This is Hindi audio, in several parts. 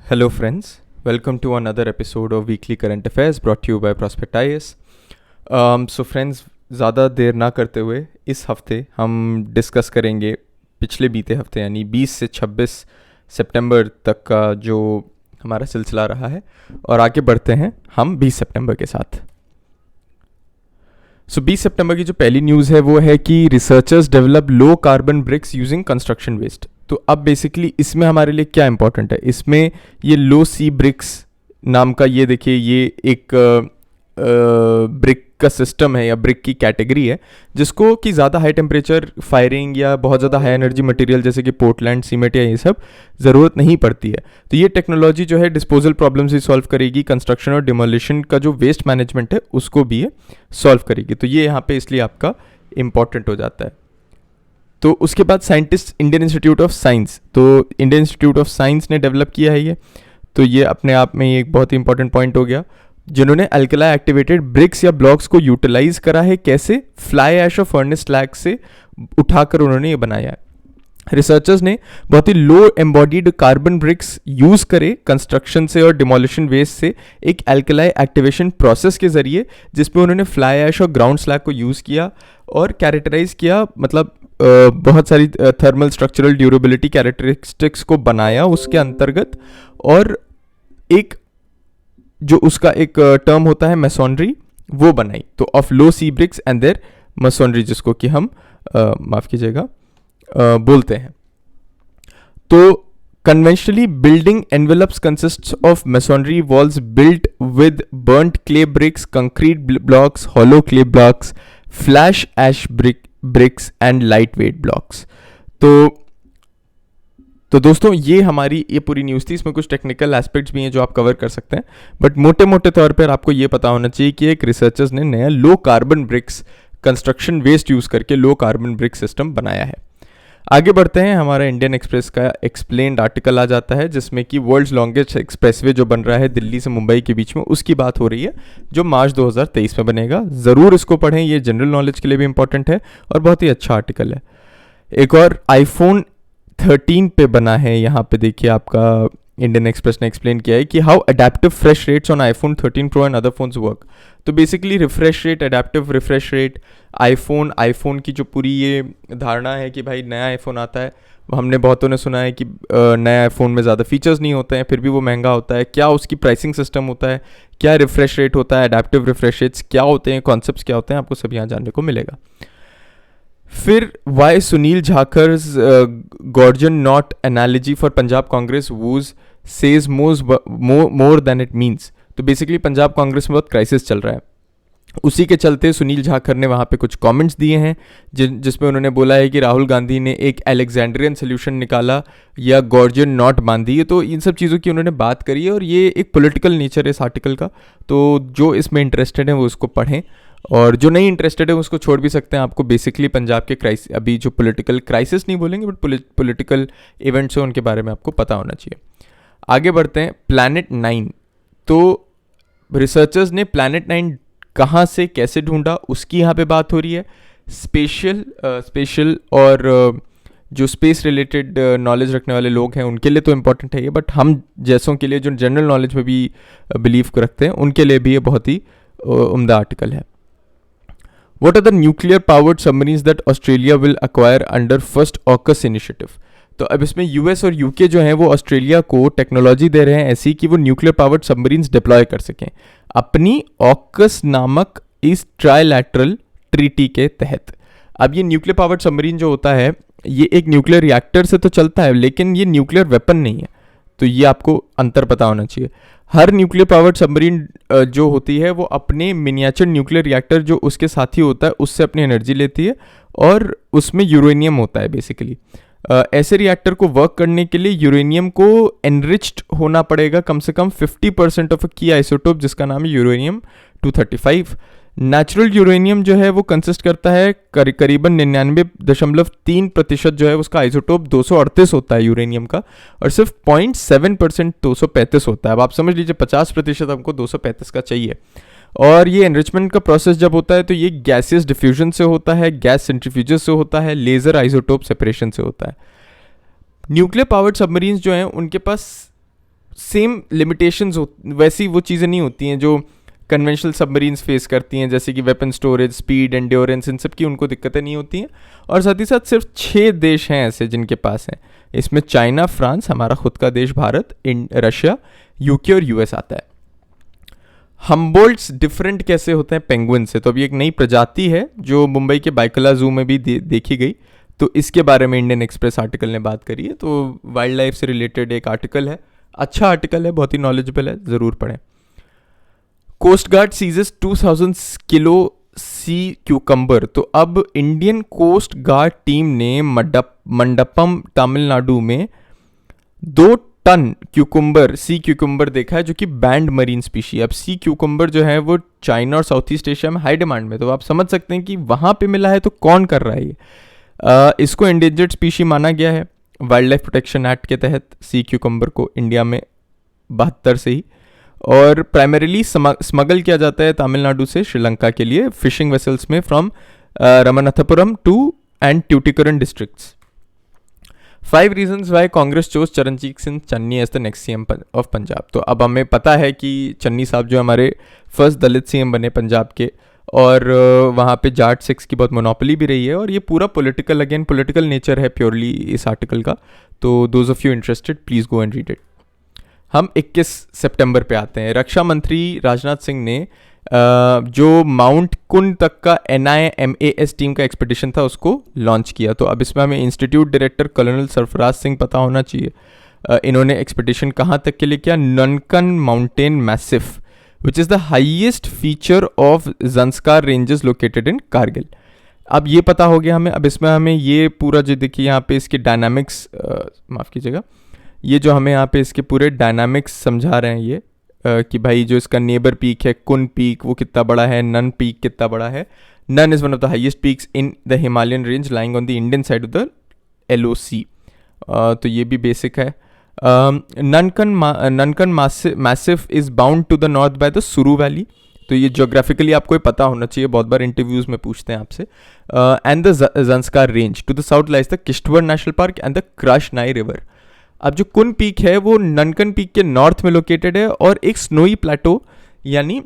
Hello friends, welcome to another episode of Weekly Current Affairs brought to you by Prospect IAS. So friends, ज़्यादा देर ना करते हुए इस हफ्ते हम डिस्कस करेंगे पिछले बीते हफ्ते यानी 20 से 26 सितंबर तक का जो हमारा सिलसिला रहा है और आगे बढ़ते हैं हम 20 सितंबर के साथ। 20 सितंबर की जो पहली न्यूज़ है वो है कि researchers develop low carbon bricks using construction waste. तो अब बेसिकली इसमें हमारे लिए क्या इंपॉर्टेंट है, इसमें ये लो सी ब्रिक्स नाम का ये देखिए ये एक ब्रिक का सिस्टम है या ब्रिक की कैटेगरी है जिसको कि ज़्यादा हाई टेम्परेचर फायरिंग या बहुत ज़्यादा हाई एनर्जी मटेरियल जैसे कि पोर्टलैंड सीमेंट या ये सब ज़रूरत नहीं पड़ती है। तो ये टेक्नोलॉजी जो है डिस्पोजल प्रॉब्लम्स भी सॉल्व करेगी, कंस्ट्रक्शन और डिमोलिशन का जो वेस्ट मैनेजमेंट है उसको भी ये सॉल्व करेगी। तो ये यहाँ पे इसलिए आपका इम्पॉर्टेंट हो जाता है। तो उसके बाद scientist Indian institute of science, तो इंडियन इंस्टीट्यूट ऑफ साइंस ने डेवलप किया है ये, तो ये अपने आप में एक बहुत ही इंपॉर्टेंट पॉइंट हो गया, जिन्होंने अल्कलाई एक्टिवेटेड ब्रिक्स या ब्लॉक्स को यूटिलाइज करा है। कैसे? फ्लाई ऐश और फर्नेस स्लैग से उठाकर उन्होंने ये बनाया है। रिसर्चर्स ने बहुत ही लो एम्बॉडीड कार्बन ब्रिक्स यूज़ करे कंस्ट्रक्शन से और डिमोलिशन वेस्ट से एक अल्कलाई एक्टिवेशन प्रोसेस के जरिए, जिसमें उन्होंने फ्लाई ऐश और ग्राउंड स्लैग को यूज़ किया और कैरेक्टराइज किया, मतलब बहुत सारी थर्मल स्ट्रक्चरल ड्यूरेबिलिटी कैरेक्टरिस्टिक्स को बनाया उसके अंतर्गत, और एक जो उसका एक टर्म होता है मैसोनरी वो बनाई। तो of low C bricks and their masonry, जिसको कि हम माफ़ कीजिएगा बोलते हैं। तो conventionally building envelopes consists of masonry walls built with burnt clay bricks, concrete blocks, hollow clay blocks, flash ash bricks and lightweight blocks। तो दोस्तों ये हमारी ये पूरी न्यूज़ थी। इसमें कुछ टेक्निकल एस्पेक्ट्स भी हैं जो आप कवर कर सकते हैं, बट मोटे मोटे तौर पर आपको ये पता होना चाहिए कि एक रिसर्चर्स ने नया low carbon bricks construction waste use करके लो कार्बन ब्रिक सिस्टम बनाया है। आगे बढ़ते हैं, हमारा इंडियन एक्सप्रेस का एक्सप्लेन्ड आर्टिकल आ जाता है जिसमें कि वर्ल्ड्स लॉन्गेस्ट एक्सप्रेसवे जो बन रहा है दिल्ली से मुंबई के बीच में, उसकी बात हो रही है, जो मार्च 2023 में बनेगा। ज़रूर इसको पढ़ें, ये जनरल नॉलेज के लिए भी इंपॉर्टेंट है और बहुत ही अच्छा आर्टिकल है। एक और आईफोन 13 पे बना है, यहाँ पे देखिए आपका इंडियन एक्सप्रेस ने एक्सप्लेन किया है कि how adaptive fresh rates on iPhone 13 Pro and other phones work. तो basically refresh rate, adaptive refresh rate, iPhone की जो पूरी ये धारणा है कि भाई नया आईफोन आता है, हमने बहुतों ने सुना है कि नया आईफोन में ज़्यादा फीचर्स नहीं होते हैं फिर भी वो महंगा होता है। क्या उसकी प्राइसिंग सिस्टम होता है, क्या रिफ्रेश रेट होता है, अडेप्टिव रिफ्रेश रेट्स क्या होते हैं, कॉन्सेप्ट्स क्या होते हैं, आपको सब यहाँ जानने को मिलेगा। फिर why Sunil Jakhar's Gordian knot analogy for Punjab Congress woes says more than it means. तो बेसिकली पंजाब कांग्रेस में बहुत क्राइसिस चल रहा है, उसी के चलते सुनील झाकर ने वहाँ पे कुछ कमेंट्स दिए हैं जिसमें उन्होंने बोला है कि राहुल गांधी ने एक अलेक्जेंड्रियन सोल्यूशन निकाला या गॉर्जियन नॉट बांधी है। तो इन सब चीज़ों की उन्होंने बात करी है और ये एक पॉलिटिकल नेचर है इस आर्टिकल का, तो जो इसमें इंटरेस्टेड है वो उसको पढ़ें और जो नहीं इंटरेस्टेड है उसको छोड़ भी सकते हैं। आपको बेसिकली पंजाब के अभी जो पॉलिटिकल क्राइसिस नहीं बोलेंगे बट पॉलिटिकल इवेंट्स हैं उनके बारे में आपको पता होना चाहिए। आगे बढ़ते हैं, प्लैनेट 9। तो रिसर्चर्स ने प्लैनेट 9 कहाँ से कैसे ढूंढा उसकी यहाँ पे बात हो रही है। स्पेशल और जो स्पेस रिलेटेड नॉलेज रखने वाले लोग हैं उनके लिए तो इम्पॉर्टेंट है ये, बट हम जैसों के लिए जो जनरल नॉलेज में भी बिलीव रखते हैं उनके लिए भी ये बहुत ही उम्दा आर्टिकल है। What are the nuclear powered submarines that Australia will acquire under first AUKUS initiative? तो अब इसमें यूएस और यूके जो हैं वो ऑस्ट्रेलिया को टेक्नोलॉजी दे रहे हैं ऐसी कि वो न्यूक्लियर पावर्ड सबमरीन्स डिप्लॉय कर सकें अपनी ऑकस नामक इस ट्राइलैटरल ट्रीटी के तहत। अब ये न्यूक्लियर पावर्ड सबमरीन जो होता है ये एक न्यूक्लियर रिएक्टर से तो चलता है लेकिन ये न्यूक्लियर वेपन नहीं है, तो ये आपको अंतर पता होना चाहिए। हर न्यूक्लियर पावर्ड सबमरीन जो होती है वो अपने मिनिएचर न्यूक्लियर रिएक्टर जो उसके साथ ही होता है उससे अपनी एनर्जी लेती है और उसमें यूरेनियम होता है बेसिकली। ऐसे रिएक्टर को वर्क करने के लिए यूरेनियम को एनरिच्ड होना पड़ेगा कम से कम 50% ऑफ अ की आइसोटोप जिसका नाम है यूरेनियम 235। नेचुरल यूरेनियम जो है वो कंसिस्ट करता है करीबन 99.3% जो है उसका आइसोटोप 238 होता है यूरेनियम का, और सिर्फ 0.7% 235 होता है। अब आप समझ लीजिए 50% हमको 235 का चाहिए। और ये एनरिचमेंट का प्रोसेस जब होता है तो ये गैसियस डिफ्यूजन से होता है, गैस सेंट्रीफ्यूजेस से होता है, लेज़र आइसोटोप सेपरेशन से होता है। न्यूक्लियर पावर्ड सबमरीन्स जो हैं उनके पास सेम लिमिटेशंस वैसी वो चीज़ें नहीं होती हैं जो कन्वेंशनल सबमरीन्स फेस करती हैं, जैसे कि वेपन स्टोरेज, स्पीड, एंड्योरेंस, इन सब की उनको दिक्कतें नहीं होती हैं। और साथ ही साथ सिर्फ 6 देश हैं ऐसे जिनके पास हैं। इसमें चाइना, फ्रांस, हमारा खुद का देश भारत, रशिया, यूके और यूएस आता है। हम्बोल्ट्स डिफरेंट कैसे होते हैं पेंगुइन से? तो अभी एक नई प्रजाति है जो मुंबई के बाइकला जू में भी देखी गई, तो इसके बारे में इंडियन एक्सप्रेस आर्टिकल ने बात करी है। तो वाइल्ड लाइफ से रिलेटेड एक आर्टिकल है, अच्छा आर्टिकल है, बहुत ही नॉलेजेबल है, ज़रूर पढ़ें। कोस्ट गार्ड सीजेस 2000 किलो सी क्यूकम्बर। तो अब इंडियन कोस्ट गार्ड टीम ने मंडपम तमिलनाडु में 2 टन क्यूकम्बर, सी क्यूकम्बर देखा है, जो कि बैंड मरीन स्पीशी। अब सी क्यूकम्बर जो है वो चाइना और साउथ ईस्ट एशिया में हाई डिमांड में, तो आप समझ सकते हैं कि वहाँ पे मिला है तो कौन कर रहा है ये। इसको एंडेंजर्ड स्पीशी माना गया है वाइल्ड लाइफ प्रोटेक्शन एक्ट के तहत, सी क्यूकम्बर को इंडिया में 72 से ही। और प्राइमरीली स्मगल किया जाता है तमिलनाडु से श्रीलंका के लिए फिशिंग वेसल्स में from Ramanathapuram to and Tuticorin districts. 5 reasons why Congress chose Charanjit Singh Channi as the next CM of Punjab. तो अब हमें पता है कि चन्नी साहब जो हमारे फर्स्ट दलित सीएम बने पंजाब के, और वहाँ पे जाट सिक्स की बहुत मोनोपोली भी रही है, और ये पूरा पॉलिटिकल, अगेन पॉलिटिकल नेचर है प्योरली इस आर्टिकल का। तो those of you interested please go and read it. हम 21 सितंबर पे आते हैं। रक्षा मंत्री राजनाथ सिंह ने जो माउंट कुंड तक का NIMAS टीम का एक्सपेडिशन था उसको लॉन्च किया। तो अब इसमें हमें institute director colonel Sarfaraz Singh पता होना चाहिए। इन्होंने एक्सपेडिशन कहाँ तक के लिए किया? Nun Kun mountain massif, which is the highest feature of Zanskar ranges located in Kargil. अब ये पता हो गया हमें। अब इसमें हमें ये पूरा जो देखिए यहाँ पे इसके डायनामिक्स, माफ़ कीजिएगा, ये जो हमें यहाँ पे इसके पूरे डायनामिक्स समझा रहे हैं ये, कि भाई जो इसका नेबर पीक है कुन पीक वो कितना बड़ा है, नन पीक कितना बड़ा है। Nun is one of the highest peaks in the Himalayan range lying on the Indian side of the LOC। तो ये भी बेसिक है। Nun Kun massif is bound to the north by the Suru valley. तो ये जोग्राफिकली आपको पता होना चाहिए, बहुत बार इंटरव्यूज़ में पूछते हैं आपसे। And the Zanskar range to the south lies the Kishtwar national park and the Krishnai river. अब जो कुन पीक है वो ननकन पीक के नॉर्थ में लोकेटेड है, और एक स्नोई प्लेटो यानी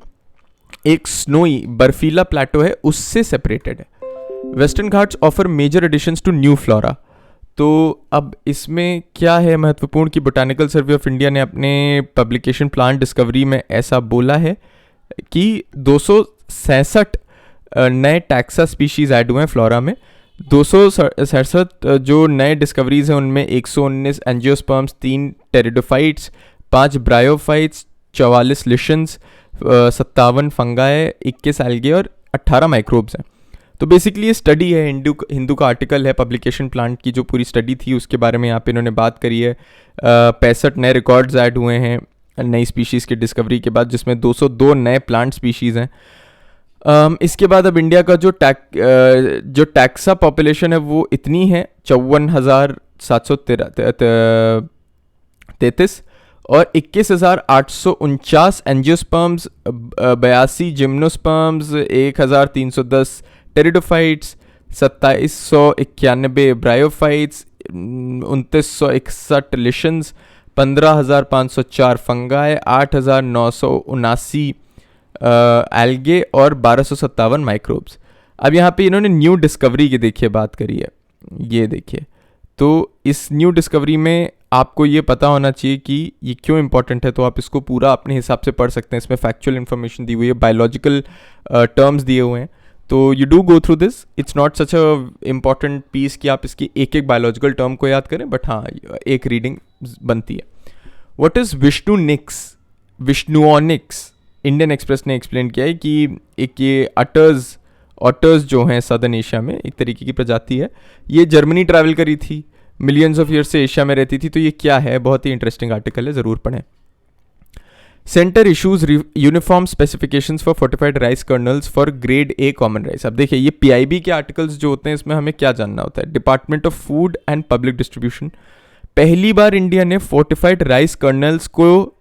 एक स्नोई बर्फीला प्लेटो है उससे सेपरेटेड है। Western Ghats offer major additions to new flora. तो अब इसमें क्या है महत्वपूर्ण कि बोटानिकल सर्वे ऑफ इंडिया ने अपने पब्लिकेशन प्लांट डिस्कवरी में ऐसा बोला है कि 267 नए टैक्सा स्पीशीज़ ऐड हुए हैं फ्लोरा में। 267 जो नए डिस्कवरीज हैं उनमें 119 angiosperms, 3 pteridophytes, 5 bryophytes, 44 लिशंस, 57 fungi, 21 algae और 18 माइक्रोब्स हैं। तो बेसिकली ये स्टडी है, हिंदू का आर्टिकल है, पब्लिकेशन प्लांट की जो पूरी स्टडी थी उसके बारे में यहाँ पे इन्होंने बात करी है। 65 नए रिकॉर्ड्स ऐड हुए हैं नई स्पीशीज़ की डिस्कवरी के बाद, जिसमें 202 नए प्लांट स्पीशीज़ हैं। इसके बाद अब इंडिया का जो टैक्सा पॉपुलेशन है वो इतनी है 54,733, और 21,849 angiosperms, 82 gymnosperms, 1,310 pteridophytes, 2,791 bryophytes, 2,961 लिशंस, 15,504 fungi, 8,979 algae और 1257 माइक्रोब्स। अब यहाँ पे इन्होंने न्यू डिस्कवरी की देखिए बात करी है, ये देखिए। तो इस न्यू डिस्कवरी में आपको ये पता होना चाहिए कि ये क्यों इंपॉर्टेंट है, तो आप इसको पूरा अपने हिसाब से पढ़ सकते हैं। इसमें फैक्चुअल इन्फॉर्मेशन दी हुई है, बायोलॉजिकल टर्म्स दिए हुए हैं। तो you do go through this, it's not such a important piece कि आप इसकी एक एक बायोलॉजिकल टर्म को याद करें, बट हाँ एक रीडिंग बनती है। व्हाट इज़ विष्णुओनिक्स? इंडियन एक्सप्रेस ने एक्सप्लेन किया है कि एक ये ऑटर्स जो हैं सदर्न एशिया में एक तरीके की प्रजाति है, ये जर्मनी ट्रैवल करी थी, मिलियंस ऑफ ईयर्स से एशिया में रहती थी। तो ये क्या है, बहुत ही इंटरेस्टिंग आर्टिकल है, ज़रूर पढ़ें। Centre issues uniform specifications for fortified rice colonel's for grade A common rice. अब देखिए ये PIB के आर्टिकल्स जो होते हैं इसमें हमें क्या जानना होता है। Department of food and public distribution, पहली बार इंडिया ने फोर्टिफाइड राइस कर्नल्स को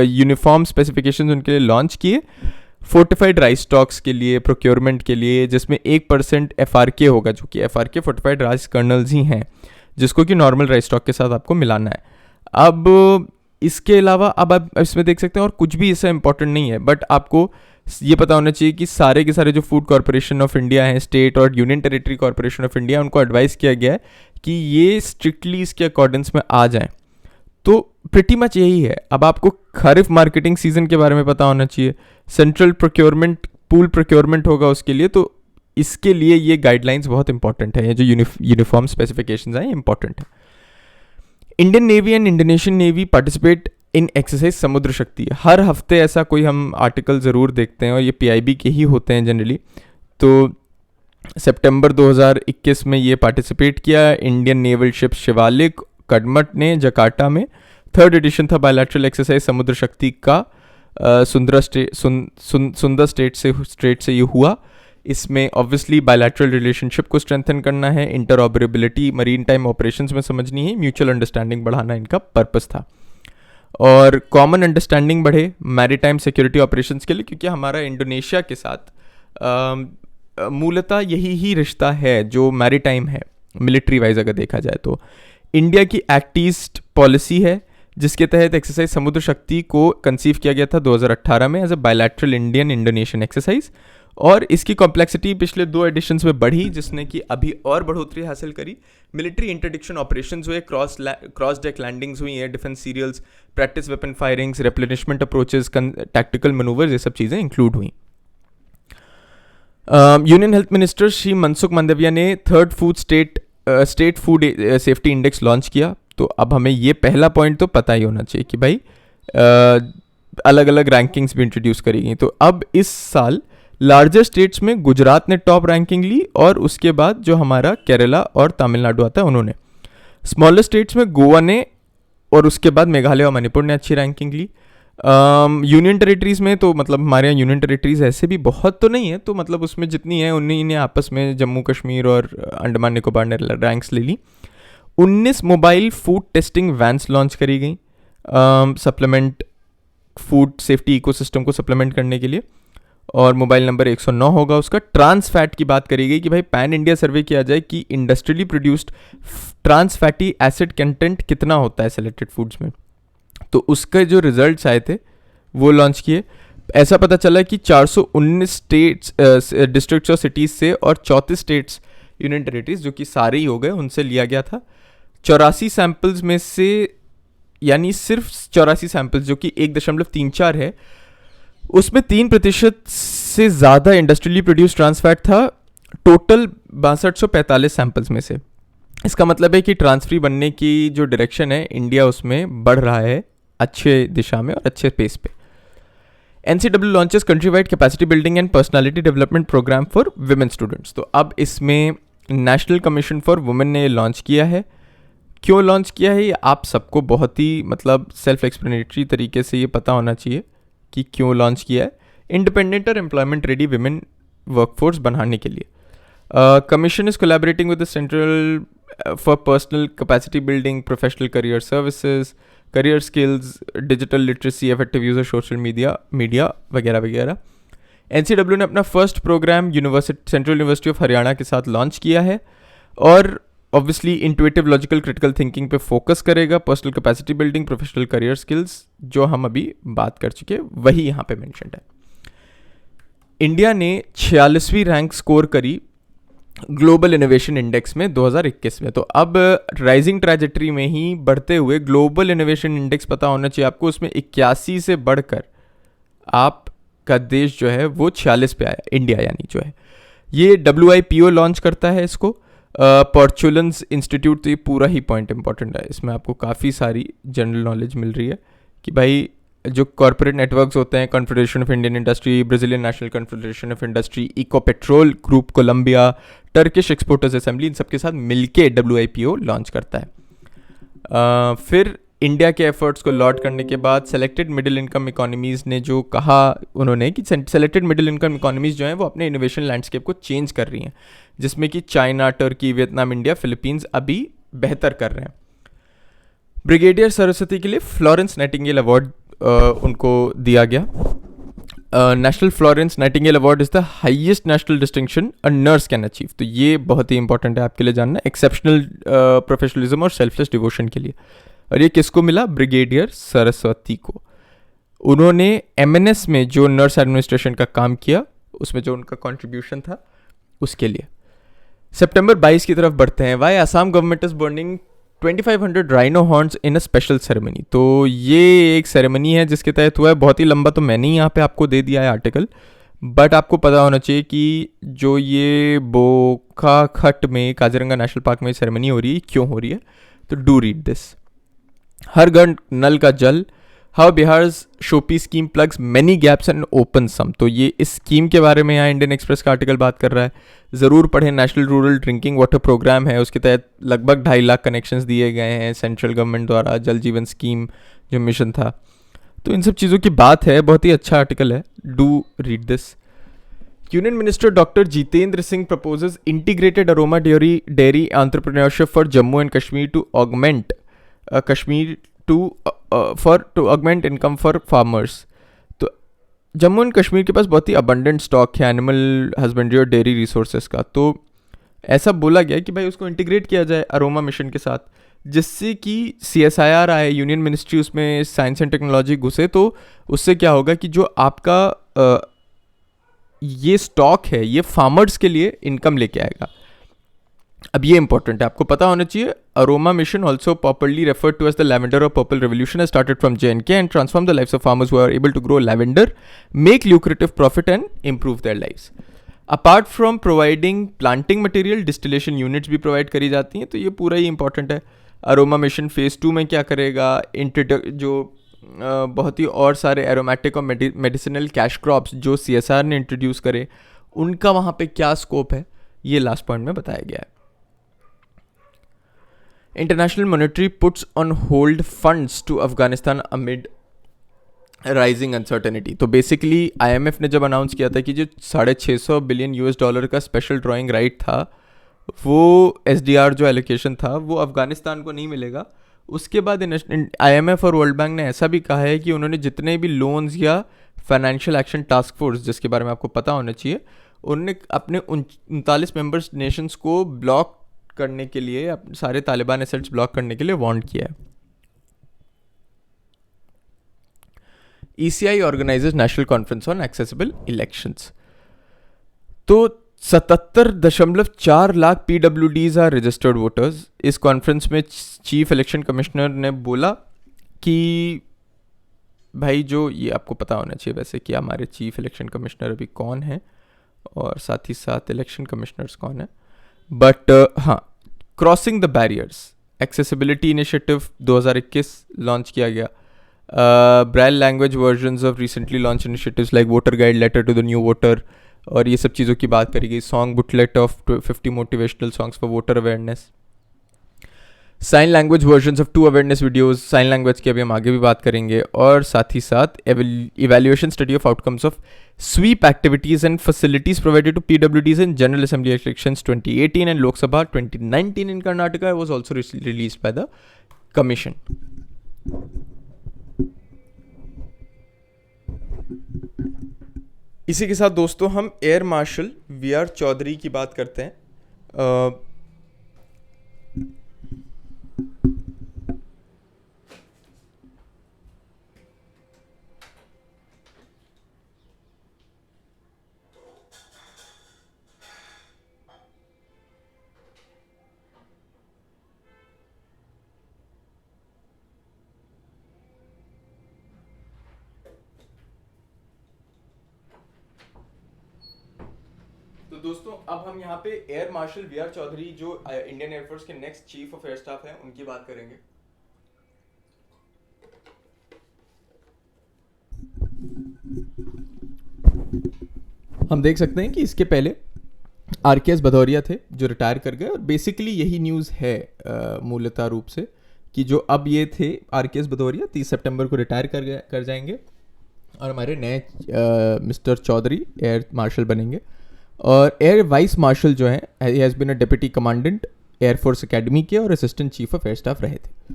यूनिफॉर्म स्पेसिफिकेशंस उनके लिए लॉन्च किए, फोर्टिफाइड राइस स्टॉक्स के लिए, प्रोक्योरमेंट के लिए, जिसमें 1% FRK होगा, जो कि FRK फोर्टिफाइड राइस कर्नल्स ही हैं। जिसको कि नॉर्मल राइस स्टॉक के साथ आपको मिलाना है। अब इसके अलावा अब आप इसमें देख सकते हैं और कुछ भी इससे इंपॉर्टेंट नहीं है, बट आपको ये पता होना चाहिए कि सारे के सारे जो फूड कॉरपोरेशन ऑफ इंडिया हैं, स्टेट और union territory corporation of India, उनको एडवाइस किया गया है कि ये स्ट्रिक्टली इसके अकॉर्डेंस में आ जाएं। तो प्रिटी मच यही है। अब आपको खरीफ मार्केटिंग सीजन के बारे में पता होना चाहिए, सेंट्रल प्रोक्योरमेंट पूल प्रोक्योरमेंट होगा उसके लिए, तो इसके लिए ये गाइडलाइंस बहुत इंपॉर्टेंट है, ये जो यूनिफॉर्म स्पेसिफिकेशंस हैं ये इंपॉर्टेंट है। Indian navy and Indonesian navy participate in exercise समुद्र शक्ति। हर हफ्ते ऐसा कोई हम आर्टिकल ज़रूर देखते हैं और ये पीआईबी के ही होते हैं जनरली। तो सितंबर 2021 में ये पार्टिसिपेट किया इंडियन नेवल शिप शिवालिक कडमट ने जकार्ता में। 3rd एडिशन था बायलैटरल एक्सरसाइज समुद्र शक्ति का, सुंदर स्टेट से ये हुआ। इसमें ऑब्वियसली बायलैटरल रिलेशनशिप को स्ट्रेंथन करना है, इंटरऑपरेबिलिटी मरीन टाइम ऑपरेशंस में समझनी है, म्यूचुअल अंडरस्टैंडिंग बढ़ाना इनका पर्पस था, और कॉमन अंडरस्टैंडिंग बढ़े मैरीटाइम सिक्योरिटी ऑपरेशंस के लिए, क्योंकि हमारा इंडोनेशिया के साथ मूलतः यही ही रिश्ता है जो मैरीटाइम है मिलिट्री वाइज अगर देखा जाए तो। इंडिया की एक्ट ईस्ट पॉलिसी है जिसके तहत एक्सरसाइज समुद्र शक्ति को कंसीव किया गया था 2018 में as a bilateral Indian Indonesian exercise, और इसकी कॉम्प्लेक्सिटी पिछले 2 एडिशंस में बढ़ी जिसने कि अभी और बढ़ोतरी हासिल करी। मिलिट्री इंटरडिक्शन ऑपरेशंस हुए, क्रॉस डेक लैंडिंग्स हुई हैं, defence serials, practice weapon firings, replenishment approaches, tactical manoeuvres, ये सब चीज़ें इंक्लूड हुई। Union health minister Shri Mansukh Mandaviya ने 3rd state food safety index launch किया। तो अब हमें ये पहला पॉइंट तो पता ही होना चाहिए कि भाई अलग अलग रैंकिंग्स भी इंट्रोड्यूस करी गई। तो अब इस साल लार्जर स्टेट्स में गुजरात ने टॉप रैंकिंग ली, और उसके बाद जो हमारा केरला और तमिलनाडु आता है उन्होंने। स्मॉलर स्टेट्स में गोवा ने और उसके बाद मेघालय और मणिपुर ने अच्छी रैंकिंग ली। यूनियन टेरिटरीज़ में तो मतलब हमारे यहाँ यूनियन टेरिटरीज़ ऐसे भी बहुत तो नहीं है, तो मतलब उसमें जितनी है उन्हीं ने आपस में जम्मू कश्मीर और अंडमान निकोबार ने रैंक्स ले ली। 19 mobile food testing vans launch करी गई सप्लीमेंट फूड सेफ्टी इकोसिस्टम को सप्लीमेंट करने के लिए, और मोबाइल नंबर 109 होगा उसका। ट्रांस फैट की बात करी गई कि भाई पैन इंडिया सर्वे किया जाए कि industrially produced trans fatty acid content कितना होता है सेलेक्टेड फूड्स में। तो उसके जो रिजल्ट्स आए थे वो लॉन्च किए। ऐसा पता चला कि 419 स्टेट्स डिस्ट्रिक्ट्स और सिटीज़ से और 34 स्टेट्स यूनियन टेरिटरीज जो कि सारे ही हो गए उनसे लिया गया था। 84 सैम्पल्स में से, यानी सिर्फ 84 सैम्पल्स जो कि 1.34 है, उसमें 3% से ज़्यादा इंडस्ट्रियली प्रोड्यूस ट्रांस फैट था टोटल 6245 सैम्पल्स में से। इसका मतलब है कि ट्रांस फ्री बनने की जो डायरेक्शन है इंडिया उसमें बढ़ रहा है अच्छे दिशा में और अच्छे पेस पे। NCW launches country wide capacity building and personality development programme for women students. तो अब इसमें नेशनल कमीशन फॉर वुमेन ने लॉन्च किया है। क्यों लॉन्च किया है ये आप सबको बहुत ही मतलब सेल्फ एक्सप्लेनेटरी तरीके से ये पता होना चाहिए कि क्यों लॉन्च किया है। इंडिपेंडेंट और एम्प्लॉयमेंट रेडी विमेन वर्कफोर्स बनाने के लिए commission is collaborating with the central for personal capacity building, professional career services, career skills, digital literacy, effective user social media वगैरह वगैरह। NCW ने अपना first programme central university of Haryana के साथ लॉन्च किया है, और obviously intuitive logical critical thinking पे फोकस करेगा। Personal capacity building, professional career skills जो हम अभी बात कर चुके वही यहाँ पे मेंशन्ड है। इंडिया ने 46वीं रैंक स्कोर करी ग्लोबल इनोवेशन इंडेक्स में 2021 में। तो अब राइजिंग ट्रैजेक्टरी में ही बढ़ते हुए ग्लोबल इनोवेशन इंडेक्स पता होना चाहिए आपको, उसमें 81 से बढ़कर आपका देश जो है वो 46 पे आया, इंडिया यानी जो है। ये WIPO लॉन्च करता है इसको, पर्चुलेंस इंस्टीट्यूट। तो ये पूरा ही पॉइंट इंपॉर्टेंट है, इसमें आपको काफ़ी सारी जनरल नॉलेज मिल रही है कि भाई जो कॉर्पोरेट नेटवर्क्स होते हैं, Confederation of Indian Industry, Brazilian National Confederation of Industry, Ecopetrol Group Colombia, Turkish Exporters Assembly, इन सबके साथ मिलके WIPO लॉन्च करता है। फिर इंडिया के एफर्ट्स को लॉड करने के बाद सेलेक्टेड मिडिल इनकम इकोनॉमीज़ ने जो कहा उन्होंने कि सेलेक्टेड मिडिल इनकम इकोनॉमीज़ जो हैं वो अपने इनोवेशन लैंडस्केप को चेंज कर रही हैं, जिसमें कि China, Turkey, Vietnam, India, Philippines अभी बेहतर कर रहे हैं। ब्रिगेडियर सरस्वती के लिए फ्लोरेंस नाइटिंगेल अवार्ड उनको दिया गया। National Florence Nightingale award is the highest national distinction a nurse can achieve. तो ये बहुत ही इंपॉर्टेंट है आपके लिए जानना, एक्सेप्शनल प्रोफेशनलिज्म और सेल्फलेस डिवोशन के लिए। और ये किसको मिला? ब्रिगेडियर सरस्वती को। उन्होंने एमएनएस में जो नर्स एडमिनिस्ट्रेशन का काम किया, उसमें जो उनका कंट्रीब्यूशन था, उसके लिए। सितंबर 22 की तरफ बढ़ते हैं। Why Assam government is burning 2500 rhino horns in a special ceremony. तो ये एक सेरेमनी है जिसके तहत हुआ है। बहुत ही लंबा तो मैंने ही यहाँ पे आपको दे दिया है आर्टिकल, बट आपको पता होना चाहिए कि जो ये बोकाखट में काजीरंगा नेशनल पार्क में सेरेमनी हो रही है, क्यों हो रही है, तो डू रीड दिस। हर घर नल का जल, how Bihar showpiece scheme plugs many gaps and open some. तो ये इस स्कीम के बारे में यहाँ इंडियन एक्सप्रेस का आर्टिकल बात कर रहा है। ज़रूर पढ़ें। National rural drinking water programme है, उसके तहत लगभग 2.5 लाख कनेक्शंस दिए गए हैं सेंट्रल गवर्नमेंट द्वारा, जल जीवन स्कीम जो मिशन था। तो इन सब चीज़ों की बात है, बहुत ही अच्छा आर्टिकल है, do read this. Union minister doctor Jitendra Singh proposes integrated aroma dairy entrepreneurship for Jammu and Kashmir to augment to augment income for farmers। तो जम्मू एंड कश्मीर के पास बहुत ही अबंडेंट स्टॉक है एनिमल हस्बेंड्री और डेयरी रिसोर्सेज का। तो ऐसा बोला गया कि भाई उसको इंटीग्रेट किया जाए अरोमा मिशन के साथ, जिससे कि CSIR आए, यूनियन मिनिस्ट्री उसमें साइंस एंड टेक्नोलॉजी घुसे। तो उससे क्या होगा कि जो आपका ये स्टॉक है, ये फार्मर्स के लिए इनकम लेके आएगा। अब ये इंपॉर्टेंट है, आपको पता होना चाहिए। Aroma mission, also popularly referred to as the lavender और purple revolution, has started from J&K and transformed the lives of farmers who are able to grow lavender, make lucrative profit and improve their lives। Apart from providing planting material, distillation units भी प्रोवाइड करी जाती हैं। तो ये पूरा ही इंपॉर्टेंट है। अरोमा मिशन फेज़ 2 में क्या करेगा, जो बहुत ही और सारे एरोमेटिक और मेडिसिनल कैश क्रॉप्स जो CSR ने इंट्रोड्यूस करे, उनका वहाँ पे क्या स्कोप है, ये लास्ट पॉइंट में बताया गया है। International monetary puts on hold funds to Afghanistan amid rising uncertainty. तो बेसिकली IMF ने जब अनाउंस किया था कि जो $650 बिलियन का स्पेशल ड्राइंग राइट था, वो SDR जो एलोकेशन था वो अफगानिस्तान को नहीं मिलेगा। उसके बाद IMF और वर्ल्ड बैंक ने ऐसा भी कहा है कि उन्होंने जितने भी लोन्स या फाइनेंशियल एक्शन टास्क फोर्स, जिसके बारे में आपको पता होना चाहिए, उन्होंने अपने 39 मेंबर्स नेशंस को ब्लॉक करने के लिए, सारे तालिबान एसेट्स ब्लॉक करने के लिए वार्न किया है। ECI organises national conference on accessible elections. तो 77.4 lakh PWDs are registered voters. इस कॉन्फ्रेंस में चीफ इलेक्शन कमिश्नर ने बोला कि भाई, जो ये आपको पता होना चाहिए वैसे कि हमारे चीफ इलेक्शन कमिश्नर अभी कौन है और साथ ही साथ इलेक्शन कमिश्नर्स कौन है, बट हाँ, crossing the barriers accessibility initiative 2021 launch किया गया। Braille language versions of recently launch initiatives like voter guide, letter to the new voter, और ये सब चीज़ों की बात करी गई। Song booklet of 50 motivational songs for voter awareness. Sign language versions of 2 awareness videos, sign language की अभी हम आगे भी बात करेंगे। और साथ ही साथ evaluation study of outcomes of SVEEP activities and facilities provided to PWDs in general assembly elections 2018 and Lok Sabha 2019 in Karnataka was also released by the commission. इसी के साथ दोस्तों हम एयर मार्शल VR चौधरी की बात करते हैं। तो दोस्तों अब हम यहाँ पे एयर मार्शल VR चौधरी, जो इंडियन एयरफोर्स के next chief of air staff हैं, उनकी बात करेंगे। हम देख सकते हैं कि इसके पहले RKS भदौरिया थे जो रिटायर कर गए, और बेसिकली यही न्यूज़ है मूलतः रूप से कि जो अब ये थे RKS भदौरिया 30 सितंबर को रिटायर कर जाएंगे और हमारे नए मिस्टर चौधरी एयर मार्शल बनेंगे। और एयर वाइस मार्शल जो है, he has been a deputy commandant air force academy के और assistant chief of air staff रहे थे।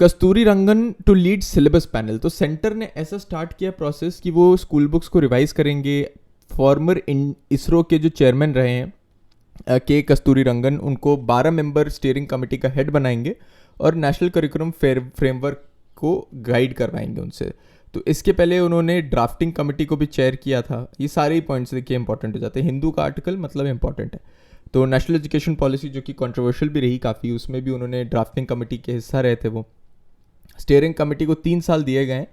Kasturirangan to lead syllabus panel. तो सेंटर ने ऐसा स्टार्ट किया प्रोसेस कि वो स्कूल बुक्स को रिवाइज करेंगे। फॉर्मर इसरो के जो चेयरमैन रहे हैं के कस्तूरी रंगन, उनको 12 मेंबर स्टीयरिंग कमेटी का हेड बनाएंगे और नेशनल करिकुलम फ्रेमवर्क को गाइड करवाएंगे उनसे। तो इसके पहले उन्होंने ड्राफ्टिंग कमेटी को भी चेयर किया था। ये सारे ही पॉइंट्स देखिए इंपॉर्टेंट हो जाते हैं। हिंदू का आर्टिकल मतलब इंपॉर्टेंट है। तो नेशनल एजुकेशन पॉलिसी जो कि कंट्रोवर्शियल भी रही काफ़ी, उसमें भी उन्होंने ड्राफ्टिंग कमेटी के हिस्सा रहे थे। वो स्टीयरिंग कमेटी को 3 साल दिए गए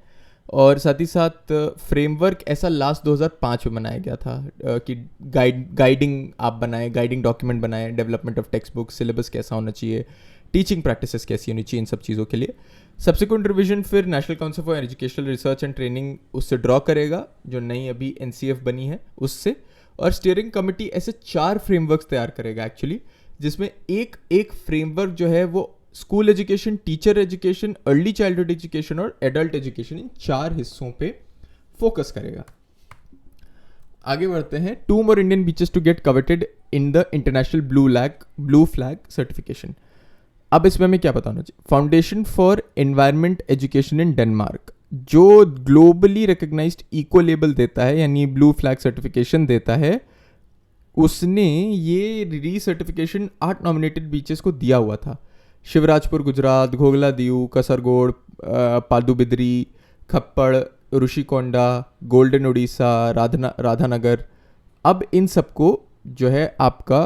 और साथ ही साथ फ्रेमवर्क ऐसा लास्ट 2005 में बनाया गया था कि गाइडिंग आप बनाएं, गाइडिंग डॉक्यूमेंट बनाएं, development of text book, syllabus कैसा होना चाहिए, टीचिंग प्रैक्टिसेस कैसी होनी चाहिए, इन सब चीज़ों के लिए। सब्सिक्वेंट रिवीजन फिर national council for educational research and training उससे ड्रॉ करेगा, जो नई अभी NCF बनी है उससे। और स्टीयरिंग कमेटी ऐसे 4 फ्रेमवर्क्स तैयार करेगा एक्चुअली, जिसमें एक फ्रेमवर्क जो है वो school education, teacher education, early childhood education और एडल्ट एजुकेशन, इन 4 हिस्सों पे फोकस करेगा। आगे बढ़ते हैं। 2 more Indian beaches to get coveted in the international blue flag certification. अब इसमें हमें क्या पता होना चाहिए? Foundation for Environment Education in Denmark, जो ग्लोबली रिकग्नाइज्ड इको लेबल देता है, यानी ब्लू फ्लैग सर्टिफिकेशन देता है, उसने ये री-सर्टिफिकेशन 8 नॉमिनेटेड बीचेस को दिया हुआ था। शिवराजपुर गुजरात, घोगला दीव, कसरगोड, पादुबिद्री, खप्पड़, ऋषिकोंडा, गोल्डन उड़ीसा, राधानगर। अब इन सबको जो है आपका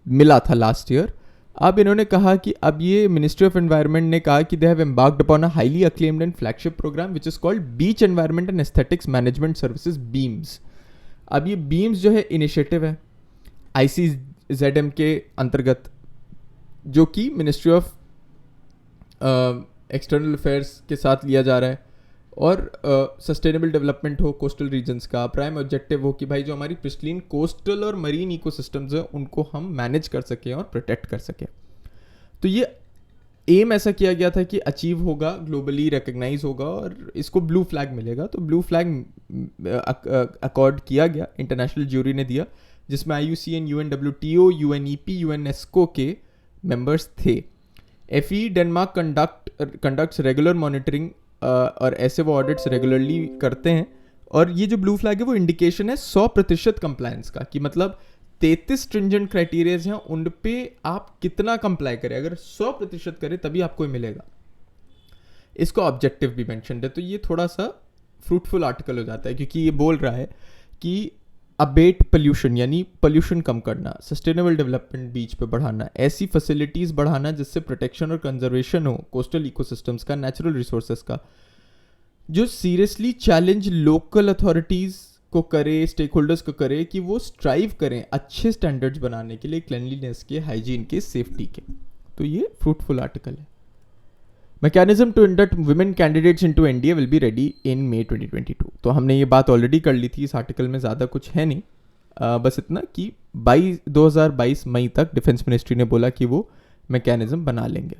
मिला था लास्ट ईयर। अब इन्होंने कहा कि अब ये मिनिस्ट्री ऑफ एनवायरनमेंट ने कहा कि they have embarked upon a highly acclaimed and flagship programme which is called beach environment and aesthetics management services, beams. अब ये बीम्स जो है इनिशिएटिव है ICZM के अंतर्गत, जो कि मिनिस्ट्री ऑफ एक्सटर्नल अफेयर्स के साथ लिया जा रहा है। और सस्टेनेबल डेवलपमेंट हो कोस्टल रीजन्स का, प्राइम ऑब्जेक्टिव हो कि भाई जो हमारी प्रिस्टीन कोस्टल और मरीन इकोसिस्टम्स हैं उनको हम मैनेज कर सकें और प्रोटेक्ट कर सकें। तो ये एम ऐसा किया गया था कि अचीव होगा, ग्लोबली रिकग्नाइज होगा और इसको ब्लू फ्लैग मिलेगा। तो ब्लू फ्लैग अकॉर्ड किया गया, इंटरनेशनल ज्यूरी ने दिया, जिसमें IUCN, UNWTO, UNEP, UNESCO के मेंबर्स थे। FE Denmark conducts regular monitoring और ऐसे वो ऑडिट्स रेगुलरली करते हैं। और ये जो ब्लू फ्लैग है वो इंडिकेशन है 100% कंप्लायंस का, कि मतलब 33 स्ट्रिंजेंट क्राइटेरियाज हैं, उन पे आप कितना कंप्लाई करें। अगर 100% करें तभी आपको मिलेगा। इसको ऑब्जेक्टिव भी मेंशन है। तो ये थोड़ा सा फ्रूटफुल आर्टिकल हो जाता है, क्योंकि ये बोल रहा है कि अबेट पोल्यूशन, यानी पोल्यूशन कम करना, सस्टेनेबल डेवलपमेंट बीच पे बढ़ाना, ऐसी फैसिलिटीज़ बढ़ाना जिससे प्रोटेक्शन और कंजर्वेशन हो कोस्टल इकोसिस्टम्स का, नेचुरल रिसोर्सेज का, जो सीरियसली चैलेंज लोकल अथॉरिटीज़ को करे, स्टेक होल्डर्स को करे कि वो स्ट्राइव करें अच्छे स्टैंडर्ड्स बनाने के लिए, क्लेanलीनेस के, हाइजीन के, सेफ्टी के। तो ये फ्रूटफुल आर्टिकल है। Mechanism to induct women candidates into NDA will be ready in May 2022। तो हमने ये बात ऑलरेडी कर ली थी, इस आर्टिकल में ज़्यादा कुछ है नहीं, बस इतना कि 2022 मई तक डिफेंस मिनिस्ट्री ने बोला कि वो मैकेनिज्म बना लेंगे।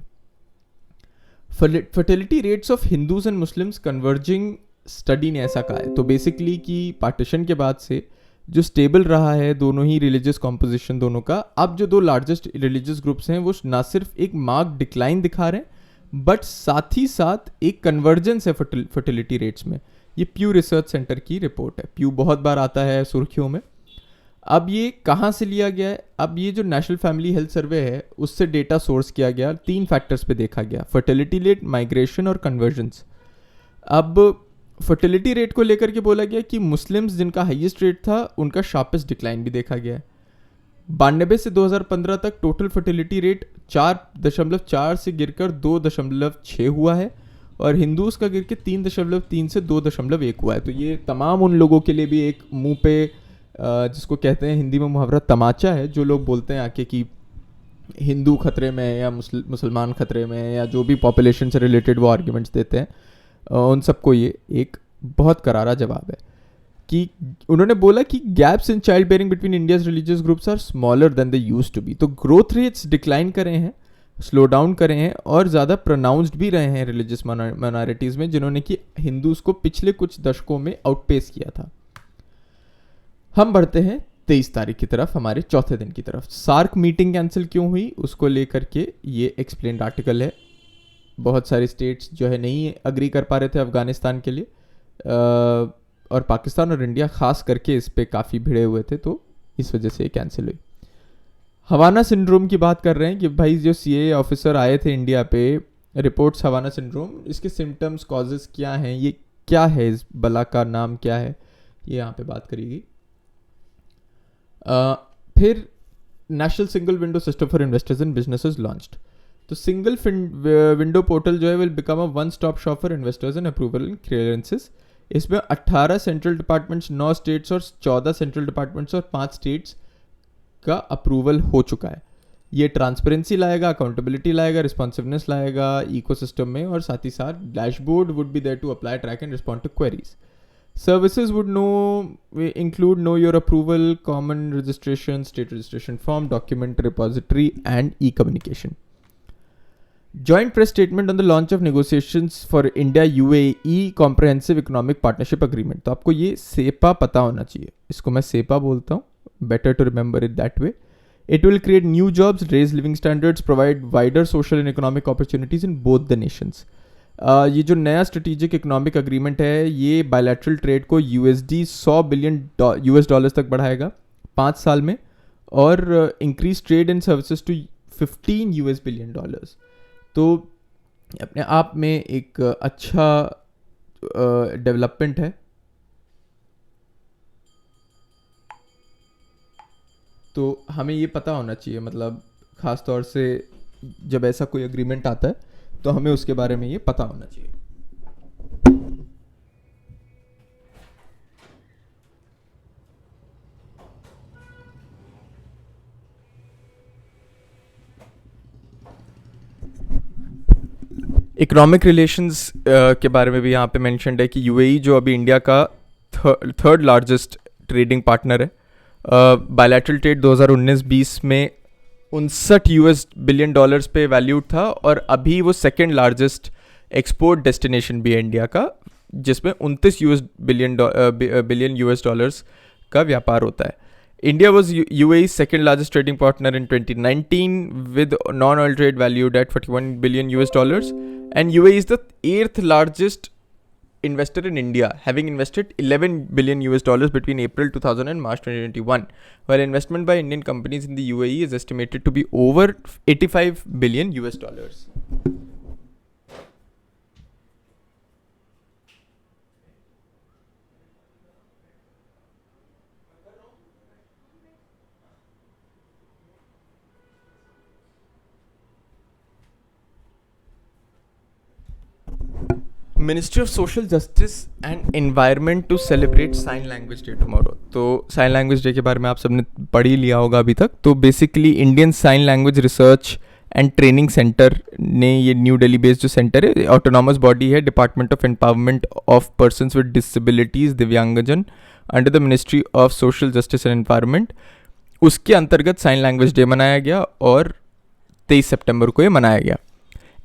Fertility rates of Hindus and Muslims converging study ने ऐसा कहा है। तो बेसिकली कि पार्टीशन के बाद से जो स्टेबल रहा है दोनों ही रिलीजियस कॉम्पोजिशन दोनों का, अब जो 2 लार्जेस्ट रिलीजियस ग्रुप्स हैं वो ना सिर्फ एक मार्क डिक्लाइन दिखा रहे हैं, बट साथ ही साथ एक कन्वर्जेंस है फर्टिलिटी रेट्स में। ये प्यू रिसर्च सेंटर की रिपोर्ट है। प्यू बहुत बार आता है सुर्खियों में। अब ये कहाँ से लिया गया है? अब ये जो नेशनल फैमिली हेल्थ सर्वे है उससे डेटा सोर्स किया गया, 3 फैक्टर्स पे देखा गया, फर्टिलिटी रेट, माइग्रेशन और कन्वर्जेंस। अब फर्टिलिटी रेट को लेकर के बोला गया कि मुस्लिम्स जिनका हाईएस्ट रेट था उनका शार्पेस्ट डिक्लाइन भी देखा गया है। 92 से 2015 तक टोटल फर्टिलिटी रेट 4.4 से गिरकर 2.6 हुआ है और हिंदूज का गिर के 3.3 से 2.1 हुआ है। तो ये तमाम उन लोगों के लिए भी एक मुंह पे जिसको कहते हैं हिंदी में मुहावरा तमाचा है, जो लोग बोलते हैं आके कि हिंदू खतरे में या मुसलमान खतरे में, या जो भी पॉपुलेशन से रिलेटेड वो आर्ग्यूमेंट्स देते हैं, उन सबको ये एक बहुत करारा जवाब है कि उन्होंने बोला कि gaps in child bearing between India's religious groups are smaller than they used to be. तो ग्रोथ रेट्स डिक्लाइन करे हैं, स्लो डाउन करे हैं और ज़्यादा प्रोनाउंस्ड भी रहे हैं रिलीजियस माइनॉरिटीज़ में, जिन्होंने कि हिंदूज़ को पिछले कुछ दशकों में आउटपेस किया था। हम बढ़ते हैं 23 तारीख की तरफ, हमारे चौथे दिन की तरफ। सार्क मीटिंग कैंसिल क्यों हुई उसको लेकर के ये एक्सप्लेन्ड आर्टिकल है। बहुत सारे स्टेट्स जो है नहीं अग्री कर पा रहे थे अफ़गानिस्तान के लिए, और पाकिस्तान और इंडिया ख़ास करके इस पे काफ़ी भिड़े हुए थे, तो इस वजह से ये कैंसिल हुई। हवाना सिंड्रोम की बात कर रहे हैं कि भाई जो सीए ऑफिसर आए थे इंडिया पे, रिपोर्ट्स हवाना सिंड्रोम, इसके सिम्टम्स कॉजेज़ क्या हैं, ये क्या है, इस बला का नाम क्या है, ये यहाँ पे बात करेगी। फिर national single window system for investors in businesses launched. तो सिंगल विंडो पोर्टल जो है will become a one stop shop for investors in approval and clearances. इसमें 18 सेंट्रल डिपार्टमेंट्स, 9 स्टेट्स और 14 सेंट्रल डिपार्टमेंट्स और 5 स्टेट्स का अप्रूवल हो चुका है। ये ट्रांसपेरेंसी लाएगा, अकाउंटेबिलिटी लाएगा, रिस्पॉन्सिवनेस लाएगा इकोसिस्टम में, और साथ ही साथ dashboard would be there to apply, track and respond to queries. Services would include know your approval, common registration, state registration form, document repository, and e-communication. Joint press statement on the launch of negotiations for India UAE Comprehensive Economic Partnership Agreement. तो आपको ये सेपा पता होना चाहिए, इसको मैं सेपा बोलता हूँ, better to remember it that way. It will create new jobs, raise living standards, provide wider social and economic opportunities in both the nations. ये जो नया स्ट्रेटेजिक इकोनॉमिक अग्रीमेंट है, ये बायलैटरल ट्रेड को USD 100 बिलियन US डॉलर्स तक बढ़ाएगा 5 साल में, और increase trade and services to 15 US billion dollars. तो अपने आप में एक अच्छा डेवलपमेंट है। तो हमें ये पता होना चाहिए, मतलब ख़ास तौर से जब ऐसा कोई एग्रीमेंट आता है तो हमें उसके बारे में ये पता होना चाहिए। इकोनॉमिक रिलेशंस के बारे में भी यहाँ पे मेंशन्ड है कि यूएई जो अभी इंडिया का थर्ड लार्जेस्ट ट्रेडिंग पार्टनर है, बायलैटरल ट्रेड 2019-20 में 59 US बिलियन डॉलर्स पे वैल्यूड था, और अभी वो सेकेंड लार्जेस्ट एक्सपोर्ट डेस्टिनेशन भी है इंडिया का, जिसमें 29 बिलियन US डॉलर्स का व्यापार होता है। India was UAE second largest trading partner in 2019 with non oil trade valued at 41 billion US dollars, and UAE is the 8th largest investor in India, having invested 11 billion US dollars between April 2000 and March 2021, while investment by Indian companies in the UAE is estimated to be over 85 billion US dollars. Ministry of social justice and environment to celebrate sign language day tomorrow. तो साइन लैंग्वेज डे के बारे में आप सबने पढ़ ही लिया होगा अभी तक। तो basically Indian sign language research and training centre ने, ये न्यू दिल्ली बेस्ड जो सेंटर है, ऑटोनॉमस बॉडी है, department of empowerment of persons with disabilities, दिव्यांगजन, under the ministry of social justice and environment, उसके अंतर्गत साइन लैंग्वेज डे मनाया गया और 23 सितंबर को ये मनाया गया।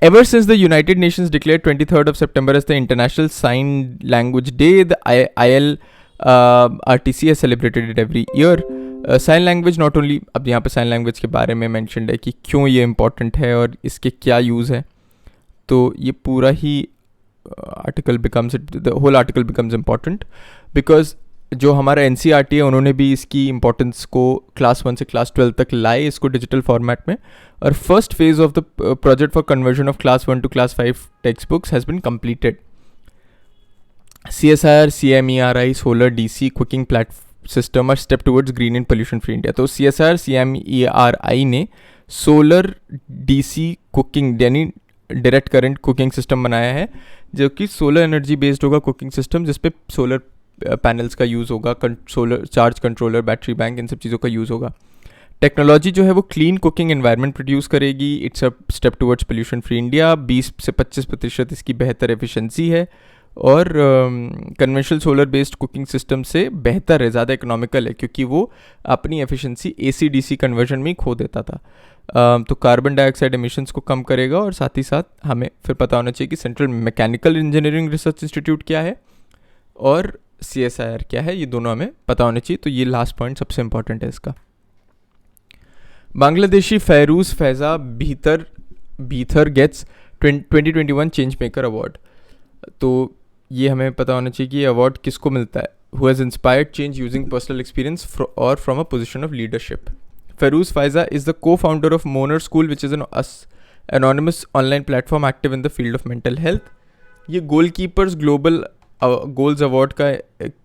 Ever since the United Nations declared 23rd of September as the International Sign Language Day, the ILRTC has celebrated it every year. Sign language not only, अब यहाँ पे sign language के बारे में mentioned है कि क्यों ये important है और इसके क्या use है, तो ये पूरा ही the whole article becomes important because जो हमारा NCERT है उन्होंने भी इसकी इम्पोर्टेंस को क्लास 1 से क्लास 12 तक लाए इसको डिजिटल फॉर्मेट में, और first phase of the project for conversion of class 1 to class 5 text books has been completed. CSIR, CMERI, solar DC, cooking platform system और step towards green and pollution free India. तो CSIR, CMERI ने सोलर DC कुकिंग यानी डायरेक्ट करंट कुकिंग सिस्टम बनाया है, जो कि सोलर एनर्जी बेस्ड होगा कुकिंग सिस्टम, जिसपे सोलर पैनल्स का यूज़ होगा, solar charge controller, battery bank, इन सब चीज़ों का यूज़ होगा। टेक्नोलॉजी जो है वो क्लीन कुकिंग एनवायरनमेंट प्रोड्यूस करेगी। It's a step towards pollution free India. 20 से 25% इसकी बेहतर एफिशिएंसी है, और conventional solar based cooking system से बेहतर है, ज़्यादा इकोनॉमिकल है, क्योंकि वो अपनी एफिशिएंसी AC-DC कन्वर्जन में ही खो देता था। तो कार्बन डाइऑक्साइड एमिशंस को कम करेगा, और साथ ही साथ हमें फिर पता होना चाहिए कि central mechanical engineering research institute क्या है और CSIR क्या है, ये दोनों हमें पता होने चाहिए। तो ये लास्ट पॉइंट सबसे इंपॉर्टेंट है इसका। बांग्लादेशी फैरूज फैज़ा भीतर गेट्स 2021 चेंज मेकर अवार्ड, तो ये हमें पता होना चाहिए कि ये अवार्ड किसको मिलता है. Who has inspired change using personal experience और from a position of leadership. Feroz Faiza is the co-founder of Moner School, which is an anonymous online platform active in the field of mental health. ये गोलकीपर्स ग्लोबल गोल्स अवार्ड का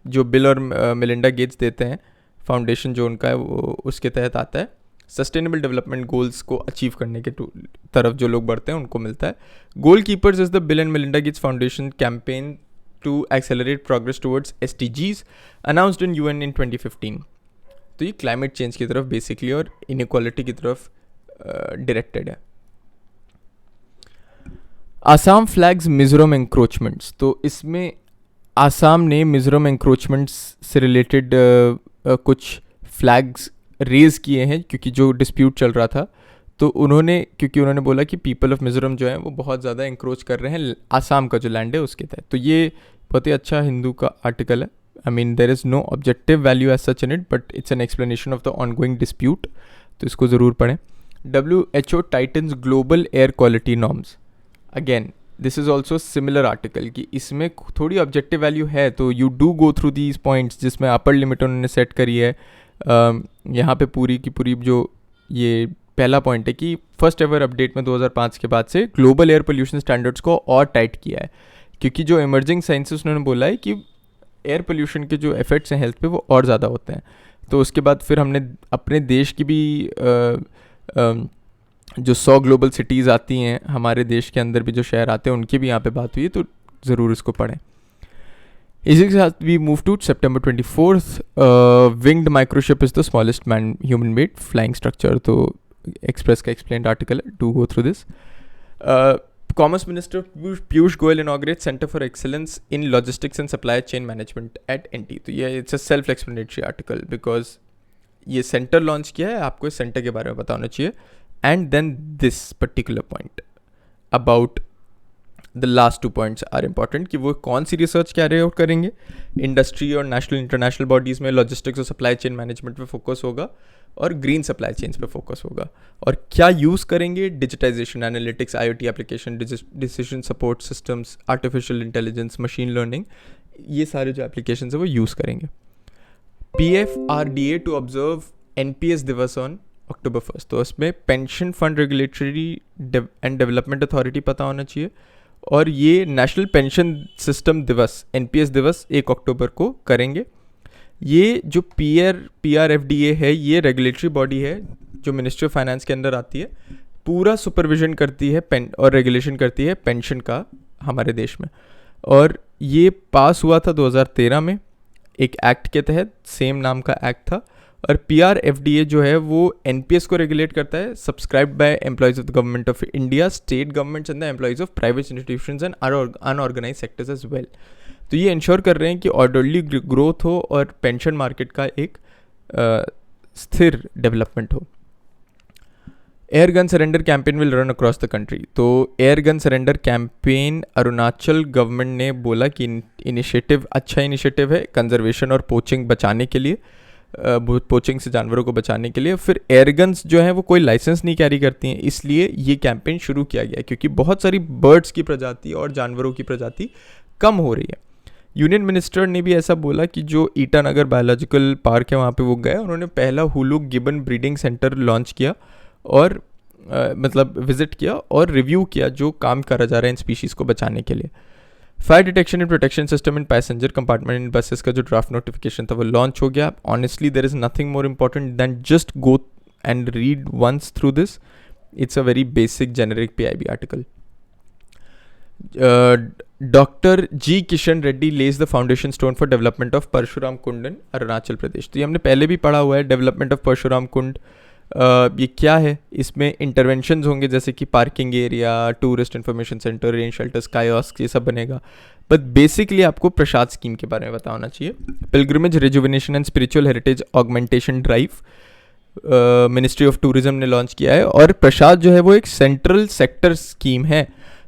जो बिल और मिलिंडा गेट्स देते हैं, फाउंडेशन जो उनका है वो उसके तहत आता है. सस्टेनेबल डेवलपमेंट गोल्स को अचीव करने के तरफ जो लोग बढ़ते हैं उनको मिलता है. Goalkeepers is the Bill and Melinda Gates foundation campaign to accelerate progress towards SDGs announced in UN in 2015. तो ये क्लाइमेट चेंज की तरफ बेसिकली और इनइक्वालिटी की तरफ डायरेक्टेड है. आसाम फ्लैग्स मिज़ोरम एंक्रोचमेंट्स, तो इसमें आसाम ने मिज़ोरम एंक्रोचमेंट्स से रिलेटेड कुछ फ्लैग्स रेज़ किए हैं क्योंकि जो डिस्प्यूट चल रहा था, तो क्योंकि उन्होंने बोला कि पीपल ऑफ मिज़ोरम जो है वो बहुत ज़्यादा एंक्रोच कर रहे हैं आसाम का जो लैंड है उसके तहत. तो ये बहुत ही अच्छा हिंदू का आर्टिकल है. I mean, there is no objective value as such in it, but it's an explanation of the ongoing dispute. तो इसको ज़रूर पढ़ें. WHO tightens global air quality norms. Again, this is also similar article कि इसमें थोड़ी objective value है, तो you do go through these points जिसमें upper limit उन्होंने set करी है. यहाँ पे पूरी की पूरी जो ये पहला पॉइंट है कि फर्स्ट एवर अपडेट में 2005 के बाद से ग्लोबल एयर पोल्यूशन स्टैंडर्ड्स को और टाइट किया है, क्योंकि जो इमर्जिंग साइंसेस उन्होंने बोला है कि एयर पोल्यूशन के जो इफ़ेक्ट्स हैं हेल्थ पे वो और ज़्यादा होते हैं. तो उसके बाद फिर हमने अपने देश की भी जो 100 ग्लोबल सिटीज़ आती हैं हमारे देश के अंदर भी जो शहर आते हैं उनकी भी यहाँ पे बात हुई है, तो ज़रूर इसको पढ़ें. इसी के साथ we move to September 24th. Winged microchip is the smallest man human made flying structure. तो एक्सप्रेस का एक्सप्लेन्ड आर्टिकल है, do go through this. Commerce Minister Piyush Goyal inaugurates Center for Excellence in Logistics and Supply Chain Management at NT. तो ये it's a self-explanatory article because ये सेंटर लॉन्च किया है, आपको इस सेंटर के बारे में पता होना चाहिए. And then this particular point about the last 2 points are important कि वो कौन सी रिसर्च कैरी आउट करेंगे. इंडस्ट्री और नेशनल इंटरनेशनल बॉडीज़ में लॉजिस्टिक्स और सप्लाई चेन मैनेजमेंट पे फोकस होगा और ग्रीन सप्लाई चेन्स पे फोकस होगा. और क्या यूज़ करेंगे? Digitisation, analytics, IoT application, decision support systems, artificial intelligence, machine learning, ये सारे जो एप्लीकेशन है वो यूज़ करेंगे. PFRDA टू ऑब्जर्व NPS दिवस ऑन October 1st. तो उसमें pension fund regulatory and development authority पता होना चाहिए. और ये नेशनल पेंशन सिस्टम दिवस NPS दिवस 1 अक्टूबर को करेंगे. ये जो PRFDA है ये रेगुलेटरी बॉडी है जो मिनिस्ट्री ऑफ फाइनेंस के अंदर आती है, पूरा सुपरविजन करती है और रेगुलेशन करती है पेंशन का हमारे देश में. और ये पास हुआ था 2013 में एक एक्ट के तहत, सेम नाम का एक्ट था. और PRFDA जो है वो NPS को रेगुलेट करता है, subscribed by employees of the government of India, state governments and the employees of private institutions and unorganised sectors as well. तो ये इंश्योर कर रहे हैं कि ऑर्डरली ग्रोथ हो और पेंशन मार्केट का एक स्थिर डेवलपमेंट हो. Air gun surrender campaign will run across the country. तो air gun surrender campaign Arunachal government ने बोला कि इनिशिएटिव अच्छा इनिशिएटिव है कंजर्वेशन और पोचिंग बचाने के लिए, पोचिंग से जानवरों को बचाने के लिए. फिर एयरगन्स जो हैं वो कोई लाइसेंस नहीं कैरी करती हैं, इसलिए ये कैंपेन शुरू किया गया क्योंकि बहुत सारी बर्ड्स की प्रजाति और जानवरों की प्रजाति कम हो रही है. यूनियन मिनिस्टर ने भी ऐसा बोला कि जो ईटानगर बायोलॉजिकल पार्क है वहाँ पे वो गए, उन्होंने पहला Hulu gibbon breeding centre launch किया और मतलब विजिट किया और रिव्यू किया जो काम करा जा रहा है इन स्पीशीज़ को बचाने के लिए. Fire detection and protection system in passenger compartment in buses का जो ड्राफ्ट नोटिफिकेशन था वो लॉन्च हो गया. Honestly there is nothing more important than just go and read once through this. It's a very basic generic PIB article. Doctor G Kishan Reddy lays the foundation stone for development of Parshuram Kund in Arunachal Pradesh. तो ये हमने पहले भी पढ़ा हुआ है, डेवलपमेंट ऑफ परशुराम कुंड. ये क्या है? इसमें इंटरवेंशंस होंगे जैसे कि parking area, tourist information centre, rain shelters, kiosk, ये सब बनेगा. बट बेसिकली आपको प्रसाद स्कीम के बारे में पता होना चाहिए. Pilgrimage rejuvenation and spiritual heritage augmentation drive ministry of tourism ने लॉन्च किया है. और प्रसाद जो है वो एक सेंट्रल सेक्टर स्कीम है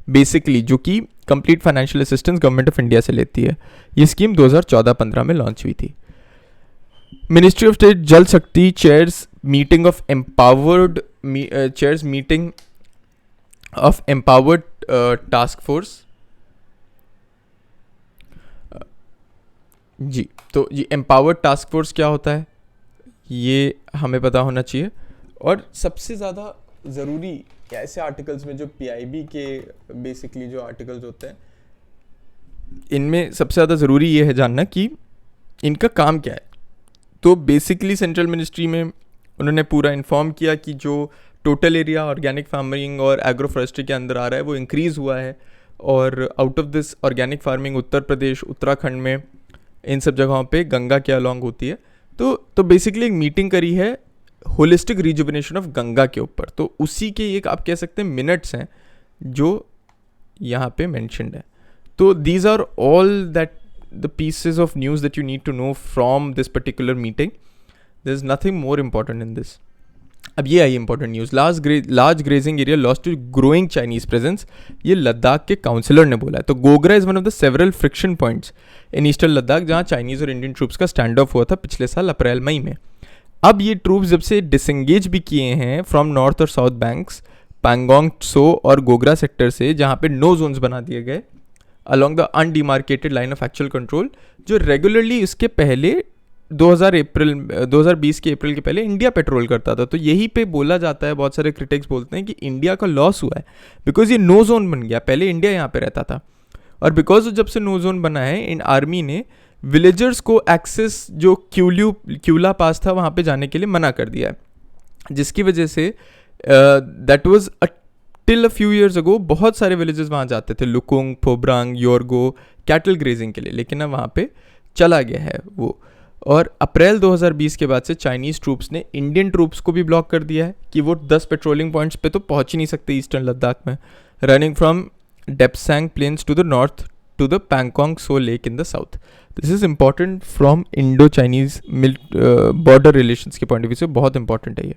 बेसिकली, जो कि complete financial assistance government of India से लेती है. ये स्कीम 2014-15 में लॉन्च हुई थी. Ministry of state Jal Shakti chairs meeting of empowered chairs meeting of empowered task force. जी, तो ये एम्पावर्ड टास्क फोर्स क्या होता है ये हमें पता होना चाहिए। और सबसे ज़्यादा ज़रूरी ऐसे आर्टिकल्स में जो पीआईबी के बेसिकली जो आर्टिकल्स होते हैं, इनमें सबसे ज़्यादा ज़रूरी ये है जानना कि इनका काम क्या है। तो बेसिकली सेंट्रल मिनिस्ट्री में उन्होंने पूरा इन्फॉर्म किया कि जो टोटल एरिया ऑर्गेनिक फार्मिंग और एग्रो फॉरेस्ट्री के अंदर आ रहा है वो इंक्रीज़ हुआ है, और out of this organic farming Uttar Pradesh, Uttarakhand में, इन सब जगहों पे गंगा के अलॉन्ग होती है। तो बेसिकली एक मीटिंग करी है होलिस्टिक रिजुविनेशन ऑफ गंगा के ऊपर। तो उसी के एक आप कह सकते हैं मिनट्स हैं जो यहाँ पे मेंशन्ड है। तो these are all that the pieces of news that you need to know from this particular meeting. There is nothing more important in this. अब ये आई important news, large grazing area lost to growing Chinese presence, ये लद्दाख के काउंसिलर ने बोला है। तो Gogra is one of the several friction points in eastern Ladakh, जहाँ चाइनीज और इंडियन ट्रूप्स का स्टैंड ऑफ हुआ था पिछले साल अप्रैल मई में। अब ये ट्रूप्स जब से डिसंगेज भी किए हैं फ्रॉम नॉर्थ और साउथ बैंक्स, पैंगोंग त्सो और गोगरा सेक्टर से, जहाँ पे नो जोन्स बना दिए गए along the undemarcated line of actual control, जो रेगुलरली इसके पहले 2020 के अप्रैल के पहले इंडिया पेट्रोल करता था। तो यही पे बोला जाता है, बहुत सारे क्रिटिक्स बोलते हैं कि इंडिया का लॉस हुआ है बिकॉज ये नो जोन बन गया। पहले इंडिया यहाँ पे रहता था, और बिकॉज जब से नो जोन बना है, इन आर्मी ने विलेजर्स को एक्सेस जो क्यूला पास था वहाँ पे जाने के लिए मना कर दिया है, जिसकी वजह say that was till a few years ago बहुत सारे विलेजेस वहाँ जाते थे, लुकुंग, फोब्रांग, योरगो, कैटल ग्रेजिंग के लिए, लेकिन अब वहाँ पे चला गया है वो। और अप्रैल 2020 के बाद से चाइनीज़ ट्रूप्स ने इंडियन ट्रूप्स को भी ब्लॉक कर दिया है कि वो 10 पेट्रोलिंग पॉइंट्स पे तो पहुँच ही नहीं सकते ईस्टर्न लद्दाख में, running from Depsang plains to the north to the Pangong Tso lake in the south. This is important from Indo Chinese border relations के पॉइंट ऑफ व्यू से, बहुत इंपॉर्टेंट है ये।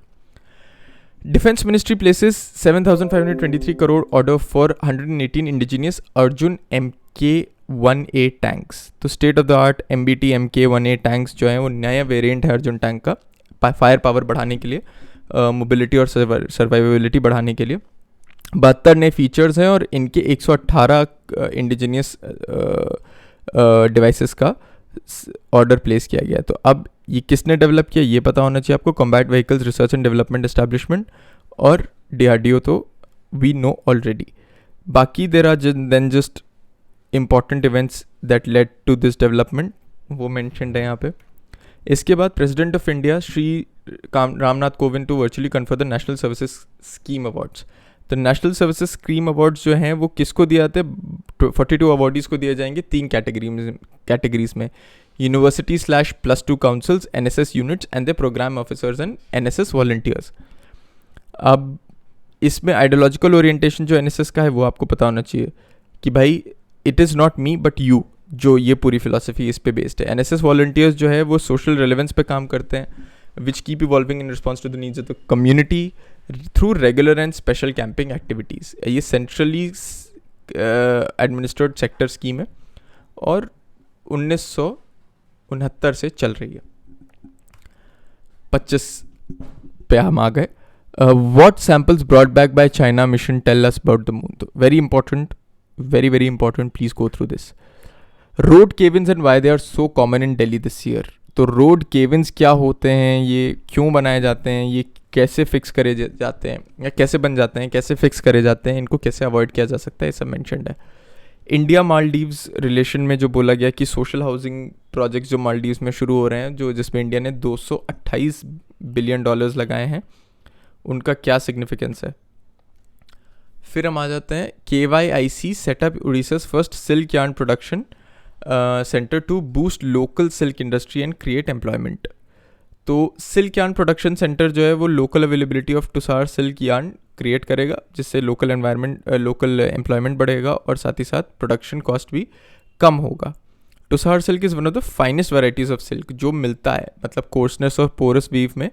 Defence ministry places 7,523 crore order for 118 indigenous Arjun MK-1A tanks. तो state of the art MBT MK-1A tanks जो है वो नया वेरिएंट है अर्जुन टैंक का, फायर पावर बढ़ाने के लिए, मोबिलिटी और सर्वाइवेबिलिटी बढ़ाने के लिए। 72 नए फीचर्स हैं और इनके 118 इंडिजीनियस डिवाइसेस का ऑर्डर प्लेस किया गया। तो अब ये किसने डेवलप किया ये पता होना चाहिए आपको, combat vehicles research and development establishment और DRDO तो वी नो ऑलरेडी। बाकी there are then just important events that led to this development, वो mentioned है यहाँ पे। इसके बाद president of India Shri Ramnath Kovind to virtually confer the national services scheme awards. तो नेशनल सर्विसेज स्कीम अवार्ड्स जो हैं वो किसको दिए जाते हैं, 42 अवार्डीज़ को दिए जाएंगे 3 कैटेगरीज में, university plus two councils, NSS units and the programme officers and NSS volunteers. अब इसमें आइडियोलॉजिकल ओरिएंटेशन जो NSS का है वो आपको पता होना चाहिए कि भाई it is not me but you, जो ये पूरी फिलॉसफी इस पे बेस्ड है। NSS वॉलंटियर्स जो है वो सोशल रेलेवेंस पे काम करते हैं, which keep evolving in response to the needs of the community through regular and special camping activities. ये सेंट्रली एडमिनिस्ट्रेड सेक्टर स्कीम है और 1969 से चल रही है। 25 पे हम आ गए। What samples brought back by China mission tell us about the moon? तो very important, very important, please go through this. Road cave-ins and why they are so common in Delhi this year. तो रोड केविन्स क्या होते हैं, ये क्यों बनाए जाते हैं, ये कैसे फिक्स करे जाते हैं या कैसे बन जाते हैं, कैसे फिक्स करे जाते हैं, इनको कैसे अवॉइड किया जा सकता है, ये सब मैंशनड है। इंडिया मालदीव्स रिलेशन में जो बोला गया कि सोशल हाउसिंग प्रोजेक्ट्स जो मालदीव्स में शुरू हो रहे हैं, जो जिसमें इंडिया ने $228 बिलियन लगाए हैं, उनका क्या सिग्निफिकेंस है। फिर हम आ जाते हैं KYIC setup Orissa's first silk yarn production centre to boost local silk industry and create employment. तो सिल्क यार्न प्रोडक्शन सेंटर जो है वो local availability of tussar silk yarn create करेगा, जिससे लोकल एम्प्लॉयमेंट बढ़ेगा और साथ ही साथ प्रोडक्शन कॉस्ट भी कम होगा। Tussar silk is one of the finest varieties of silk जो मिलता है, मतलब कोर्सनेस और पोरस वीव में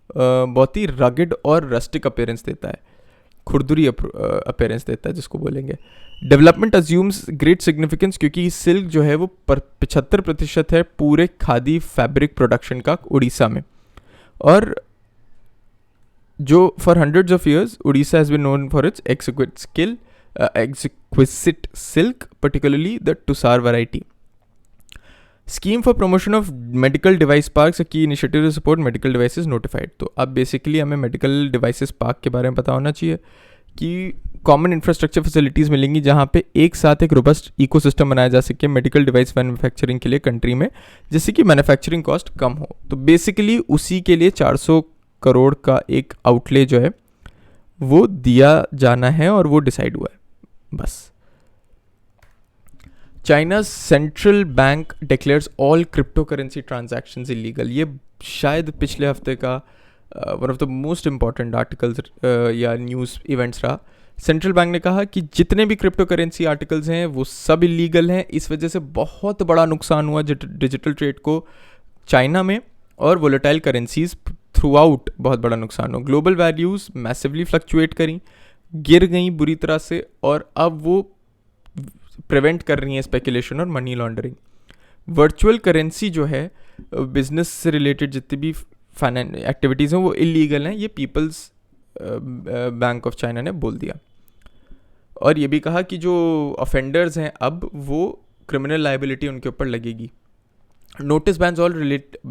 बहुत ही रगड और रस्टिक अपीयरेंस देता है, खुरदुरी अपीयरेंस देता है जिसको बोलेंगे। डेवलपमेंट अज्यूम्स ग्रेट सिग्निफिकेंस क्योंकि सिल्क जो है वो 75% है पूरे खादी फैब्रिक प्रोडक्शन का उड़ीसा में, और जो for hundreds of years Orissa has been known for its exquisite silk, particularly the Tussar variety. Scheme for promotion of medical device parks, a key initiative to support medical devices notified. तो अब बेसिकली हमें मेडिकल डिवाइसेस पार्क के बारे में पता होना चाहिए कि कॉमन इंफ्रास्ट्रक्चर फैसिलिटीज़ मिलेंगी जहाँ पे एक साथ एक रोबस्ट इकोसिस्टम बनाया जा सके मेडिकल डिवाइस मैन्युफैक्चरिंग के लिए कंट्री में, जिससे कि मैन्युफैक्चरिंग कॉस्ट कम हो. तो बेसिकली उसी के लिए 400 करोड़ का एक आउटले जो है वो दिया जाना है और वो डिसाइड हुआ है. बस. China central bank declares all crypto currency transactions illegal. ये शायद पिछले हफ्ते का one of the most important articles या न्यूज़ इवेंट्स रहा. सेंट्रल बैंक ने कहा कि जितने भी क्रिप्टो करेंसी आर्टिकल्स हैं वो सब इलीगल हैं. इस वजह से बहुत बड़ा नुकसान हुआ डिजिटल ट्रेड को चाइना में, और वोलेटाइल करेंसीज थ्रू आउट बहुत बड़ा नुकसान हुआ. ग्लोबल वैल्यूज़ मैसिवली फ्लक्चुएट करी, गिर गई बुरी तरह से, और अब वो प्रिवेंट कर रही हैं स्पेकुलेशन और मनी लॉन्ड्रिंग. वर्चुअल करेंसी जो है बिजनेस से रिलेटेड जितनी भी एक्टिविटीज़ हैं वो इलीगल हैं, ये पीपल्स बैंक ऑफ चाइना ने बोल दिया. और ये भी कहा कि जो ऑफेंडर्स हैं अब वो क्रिमिनल लाइबिलिटी उनके ऊपर लगेगी. Notice bans all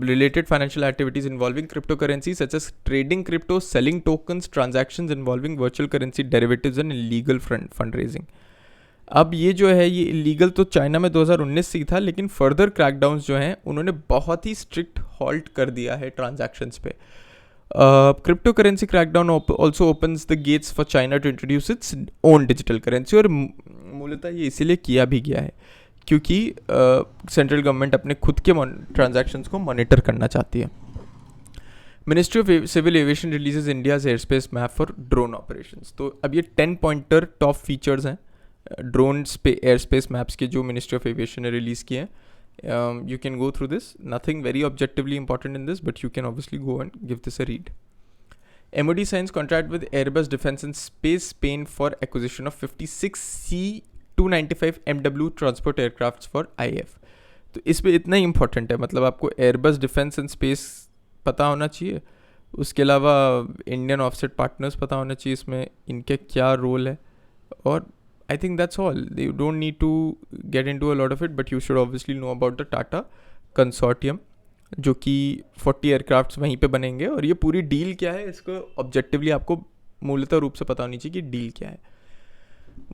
related financial activities involving cryptocurrency such as trading crypto, selling tokens, transactions involving virtual currency derivatives and illegal fundraising. अब ये जो है ये इलीगल तो चाइना में 2019 से ही था, लेकिन फर्दर क्रैकडाउन्स जो हैं उन्होंने बहुत ही स्ट्रिक्ट हॉल्ट कर दिया है ट्रांजैक्शंस पे. Crypto currency crackdown also opens the gates for China to introduce its own digital currency. और मूलतः ये इसीलिए किया भी गया है क्योंकि सेंट्रल गवर्नमेंट अपने खुद के ट्रांजैक्शंस को मॉनिटर करना चाहती है. Ministry of civil aviation releases India's air space map for drone operations. तो अब ये 10 पॉइंटर टॉप फीचर्स हैं ड्रोन एयर स्पेस मैप्स के जो मिनिस्ट्री ऑफ एविएशन ने रिलीज़ किए हैं. You can go through this. Nothing very objectively important in this, but you can obviously go and give this a read. MOD signs contract with Airbus Defence and Space Spain for acquisition of 56 C-295 MW transport aircrafts for IAF. तो इसमें इतना ही इंपॉर्टेंट है, मतलब आपको एयरबस डिफेंस एंड स्पेस पता होना चाहिए, उसके अलावा इंडियन ऑफसेट पार्टनर्स पता होना चाहिए इसमें इनके क्या रोल है, और I think that's all. You don't need to get into a lot of it, but you should obviously know about the Tata consortium जो कि 40 एयरक्राफ्ट्स वहीं पे बनेंगे. और ये पूरी डील क्या है इसको ऑब्जेक्टिवली आपको मूलतः रूप से पता होनी चाहिए कि डील क्या है.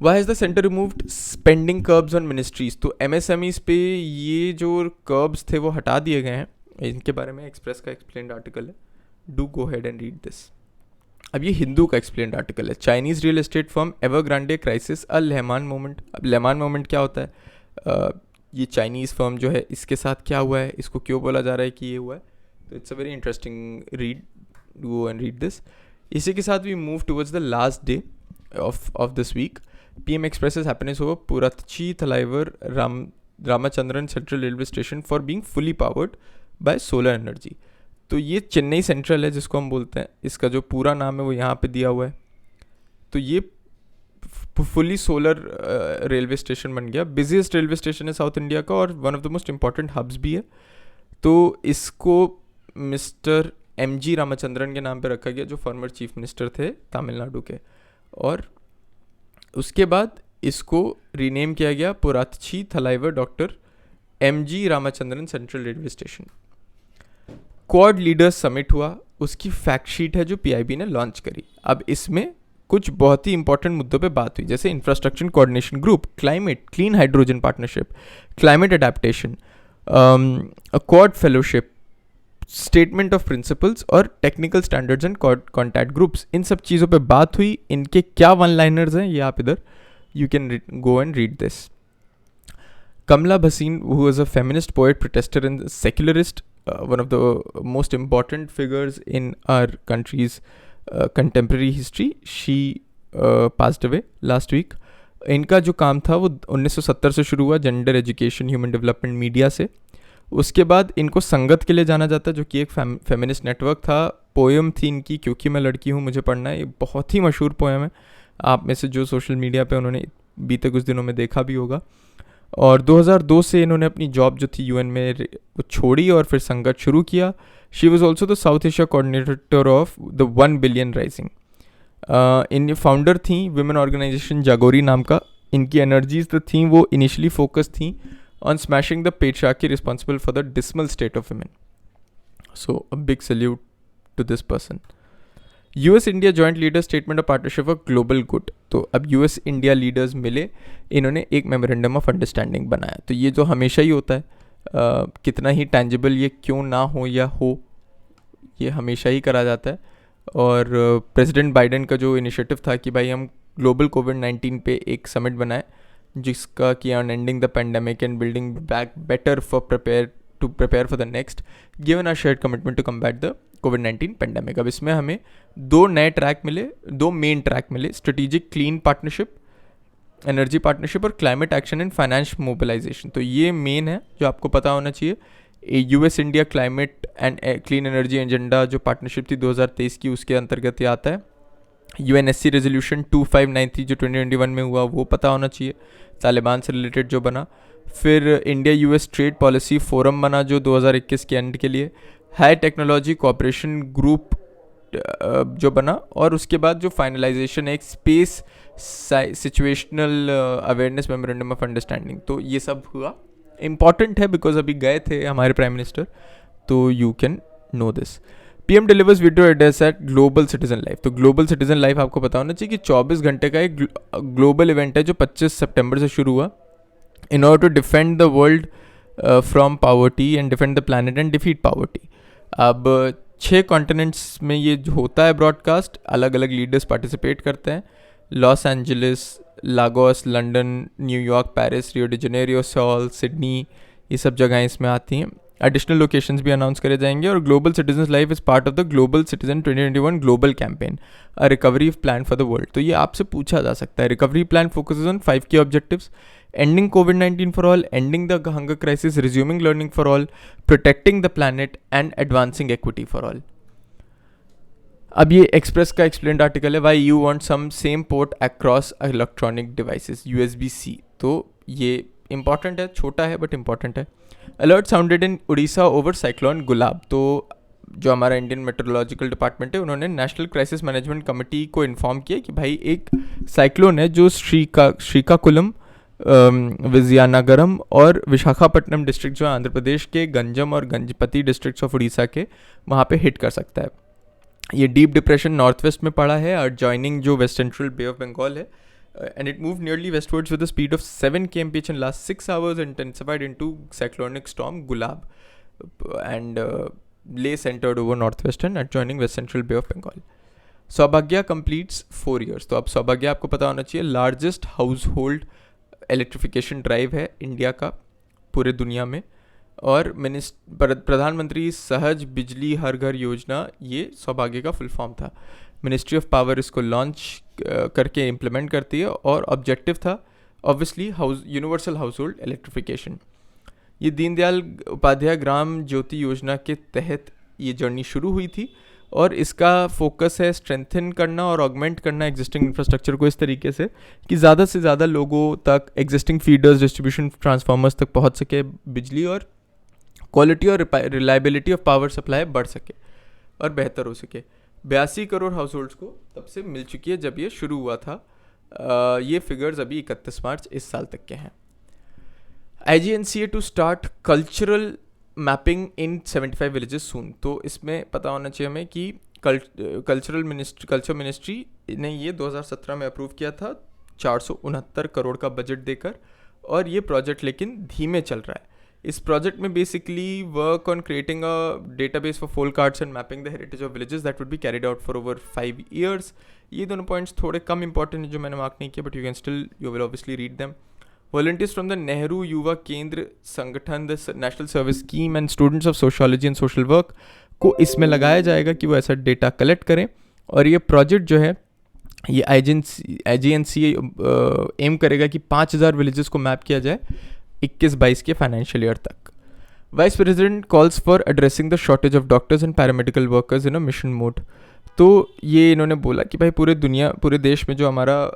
Why has the center removed spending curbs on ministries? तो MSMEs पे ये जो curbs थे वो हटा दिए गए हैं. इनके बारे में एक्सप्रेस का एक्सप्लेन्ड आर्टिकल है, do go head and read this. अब ये हिंदू का एक्सप्लेन्ड आर्टिकल है. Chinese real estate firm Evergrande crisis a Lehman moment. अब लेहमान मोमेंट क्या होता है, ये चाइनीज़ फर्म जो है इसके साथ क्या हुआ है, इसको क्यों बोला जा रहा है कि ये हुआ है. तो it's a very interesting read, go and read this. इसी के साथ we move towards the last day of this week. PM expresses happiness over Puratchi Thalaivar Ramachandran Central Railway Station for being fully powered by solar energy. तो ये चेन्नई सेंट्रल है जिसको हम बोलते हैं, इसका जो पूरा नाम है वो यहाँ पे दिया हुआ है. तो ये फुली सोलर रेलवे स्टेशन बन गया. बिजीएस्ट रेलवे स्टेशन है साउथ इंडिया का और one of the most important hubs भी है. तो इसको मिस्टर MG रामाचंद्रन के नाम पे रखा गया जो फॉर्मर चीफ मिनिस्टर थे तमिलनाडु के, और उसके बाद इसको रीनेम किया गया Puratchi Thalaivar doctor MG Ramachandran central railway station. Quad leaders summit हुआ, उसकी फैक्ट शीट है जो PIB ने लॉन्च करी. अब इसमें कुछ बहुत ही इंपॉर्टेंट मुद्दों पे बात हुई, जैसे infrastructure coordination group, climate, clean hydrogen partnership, climate adaptation, Quad fellowship, statement of principles और technical standards and contact groups. इन सब चीज़ों पे बात हुई. इनके क्या वन लाइनर्स हैं ये आप इधर you can go and read this. Kamla Bhasin, who was a feminist poet, protester and secularist, one of the most important figures in our country's contemporary history, she passed away last week. इनका जो काम था वो 1970 से शुरू हुआ, gender education, human development, media से. उसके बाद इनको संगत के लिए जाना जाता है जो कि एक फेमिनिस्ट नेटवर्क था. पोएम थी इनकी क्योंकि मैं लड़की हूँ मुझे पढ़ना है, ये बहुत ही मशहूर पोएम है. आप में से जो सोशल मीडिया पे उन्होंने बीते कुछ दिनों में देखा भी होगा. और 2002 से इन्होंने अपनी जॉब जो थी यूएन में वो छोड़ी और फिर संगत शुरू किया. She was also the south Asia coordinator of the 1 billion rising. इन फाउंडर थी विमेन ऑर्गेनाइजेशन जागोरी नाम का. इनकी एनर्जीज जो थी वो इनिशियली फोकस थी on smashing the patriarchy responsible for the dismal state of women. So a big salute to this person. US India joint leader statement of partnership for global good. तो अब यूएस इंडिया लीडर्स मिले, इन्होंने एक मेमोरेंडम ऑफ अंडरस्टैंडिंग बनाया. तो ये जो हमेशा ही होता है, कितना ही टैंजिबल ये क्यों ना हो या हो, ये हमेशा ही करा जाता है. और प्रेसिडेंट बाइडेन का जो इनिशिएटिव था कि भाई हम ग्लोबल कोविड-19 पे एक समिट बनाए जिसका कि on ending the pandemic and building back better for prepare for the next given our shared commitment to combat the कोविड-19 पेंडेमिक. अब इसमें हमें दो मेन ट्रैक मिले, strategic clean partnership, energy partnership और climate action and finance mobilisation. तो ये मेन है जो आपको पता होना चाहिए. US India climate and clean energy agenda जो पार्टनरशिप थी 2023 की, उसके अंतर्गत ये आता है. यूएनएससी रेजोल्यूशन 2593 जो 2021 में हुआ वो पता होना चाहिए, तालिबान से रिलेटेड जो बना. फिर India US trade policy forum बना जो 2021 के एंड के लिए. हाई टेक्नोलॉजी कोऑपरेशन ग्रुप जो बना. और उसके बाद जो फाइनलाइजेशन है एक space situational awareness memorandum of understanding. तो ये सब हुआ. इम्पॉर्टेंट है बिकॉज अभी गए थे हमारे प्राइम मिनिस्टर, तो you can know this. PM delivers video address at global citizen life. तो ग्लोबल सिटीजन लाइफ आपको पता होना चाहिए कि 24 घंटे का एक ग्लोबल इवेंट है जो 25 सितंबर से शुरू हुआ in order to defend the world from poverty and defend the planet and defeat poverty. अब 6 कॉन्टिनेंट्स में ये जो होता है ब्रॉडकास्ट, अलग अलग लीडर्स पार्टिसिपेट करते हैं. Los Angeles, Lagos, London, New York, Paris, Rio de Janeiro, Seoul, Sydney, ये सब जगहें इसमें आती हैं. एडिशनल लोकेशंस भी अनाउंस करे जाएंगे. और global citizen life is part of the global citizen 2021 global campaign, a recovery plan for the world. तो ये आपसे पूछा जा सकता है. रिकवरी प्लान फोकसेस ऑन 5 की objectives: ending COVID-19 for all, ending the hunger crisis, resuming learning for all, protecting the planet and advancing equity for all. अब ये एक्सप्रेस का एक्सप्लेन्ड आर्टिकल है, why you want some same port across electronic devices USB-C. तो ये इंपॉर्टेंट है, छोटा है बट इंपॉर्टेंट है. Alert sounded in Orissa over cyclone Gulab. तो जो हमारा इंडियन मेट्रोलॉजिकल डिपार्टमेंट है, उन्होंने नेशनल क्राइसिस मैनेजमेंट कमेटी को इन्फॉर्म किया कि भाई एक साइक्लोन है जो श्रीकाकुलम, विजयनगरम और विशाखापट्टनम डिस्ट्रिक्ट जो है आंध्र प्रदेश के, गंजम और गंजपति डिस्ट्रिक्ट्स ऑफ उड़ीसा के, वहाँ पे हिट कर सकता है. ये डीप डिप्रेशन नॉर्थ वेस्ट में पड़ा है और जॉइनिंग जो west central bay of Bengal है. And it move nearly westwards with the speed of 7 kmph in last 6 hours, intensified into cyclonic storm Gulab and lay centered over northwestern adjoining west central bay of Bengal. सौभाग्य completes 4 years. तो अब सौभाग्य आपको पता होना चाहिए largest house hold electrification drive है इंडिया का पूरे दुनिया में. और प्रधानमंत्री सहज बिजली हर घर योजना, ये सौभाग्य का फुल फॉर्म था. मिनिस्ट्री ऑफ पावर इसको लॉन्च करके इम्प्लीमेंट करती है और ऑब्जेक्टिव था obviously universal house hold electrification. ये दीनदयाल उपाध्याय ग्राम ज्योति योजना के तहत ये जर्नी शुरू हुई थी और इसका फोकस है स्ट्रेंथन करना और ऑगमेंट करना एग्जिस्टिंग इंफ्रास्ट्रक्चर को इस तरीके से कि ज़्यादा से ज़्यादा लोगों तक एग्जिस्टिंग फीडर्स, डिस्ट्रीब्यूशन ट्रांसफार्मर्स तक पहुंच सके बिजली, और क्वालिटी और रिलायबिलिटी ऑफ पावर सप्लाई बढ़ सके और बेहतर हो सके. 82 करोड़ हाउस होल्ड्स को तब से मिल चुकी है जब ये शुरू हुआ था. ये फिगर्स अभी 31 मार्च इस साल तक के हैं. IGNCA to start cultural mapping in 75 villages soon. तो इसमें पता होना चाहिए हमें कि कल्चर मिनिस्ट्री ने ये 2017 में अप्रूव किया था 469 करोड़ का बजट देकर, और ये प्रोजेक्ट लेकिन धीमे चल रहा है. इस प्रोजेक्ट में basically work on creating a database for folk arts and mapping the heritage of villages that would be carried out for over 5 years. ये दोनों पॉइंट्स थोड़े कम इंपॉर्टेंट हैं जो मैंने मार्क नहीं किया, but you will obviously read them. Volunteers from the Nehru Yuva Kendra संगठन, the national service scheme and students of sociology and social work को इसमें लगाया जाएगा कि वो ऐसा डेटा कलेक्ट करें. और ये प्रोजेक्ट जो है ये IGNCA एम करेगा कि 5000 विलेजेस को मैप किया जाए 21-22 के फाइनेंशियल ईयर तक. Vice president calls for addressing the shortage of doctors and paramedical workers in a mission mode. तो ये इन्होंने बोला कि भाई पूरे देश में जो हमारा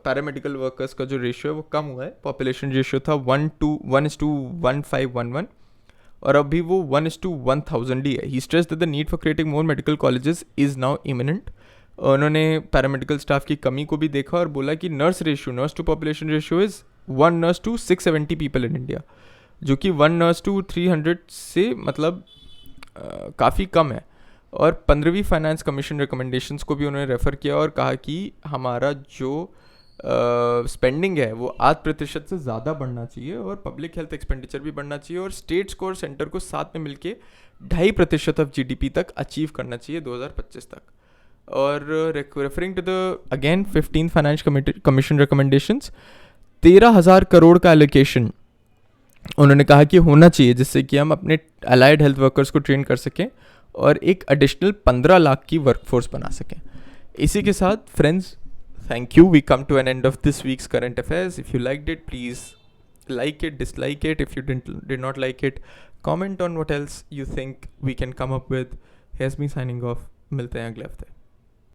पैरामेडिकल वर्कर्स का जो रेशियो है वो कम हुआ है. पॉपुलेशन रेशियो था 1:1511 और अभी वो 1:1000 ही है. He stress that the need for creating more medical colleges is now imminent. उन्होंने पैरामेडिकल स्टाफ की कमी को भी देखा और बोला कि nurse to population ratio is 1 nurse to 670 people in India, जो कि 1 nurse to 300 से मतलब काफ़ी कम है. और 15वीं फाइनेंस कमीशन रिकमेंडेशंस को भी उन्होंने रेफ़र किया और कहा कि हमारा जो स्पेंडिंग है वो 8% से ज़्यादा बढ़ना चाहिए और पब्लिक हेल्थ एक्सपेंडिचर भी बढ़ना चाहिए और स्टेट्स को और सेंटर को साथ में मिलके 2.5% ऑफ GDP तक अचीव करना चाहिए 2025 तक. और referring to the again 15th finance commission recommendations, 13,000 crore का एलोकेशन उन्होंने कहा कि होना चाहिए जिससे कि हम अपने अलाइड हेल्थ वर्कर्स को ट्रेन कर सकें और एक एडिशनल 15 लाख की वर्कफोर्स बना सकें. इसी के साथ friends, thank you. We come to an end of this week's current affairs. If you liked it, please like it, dislike it. If you did not like it, comment on what else you think we can come up with. Here's me signing off. मिलते हैं अगले हफ्ते.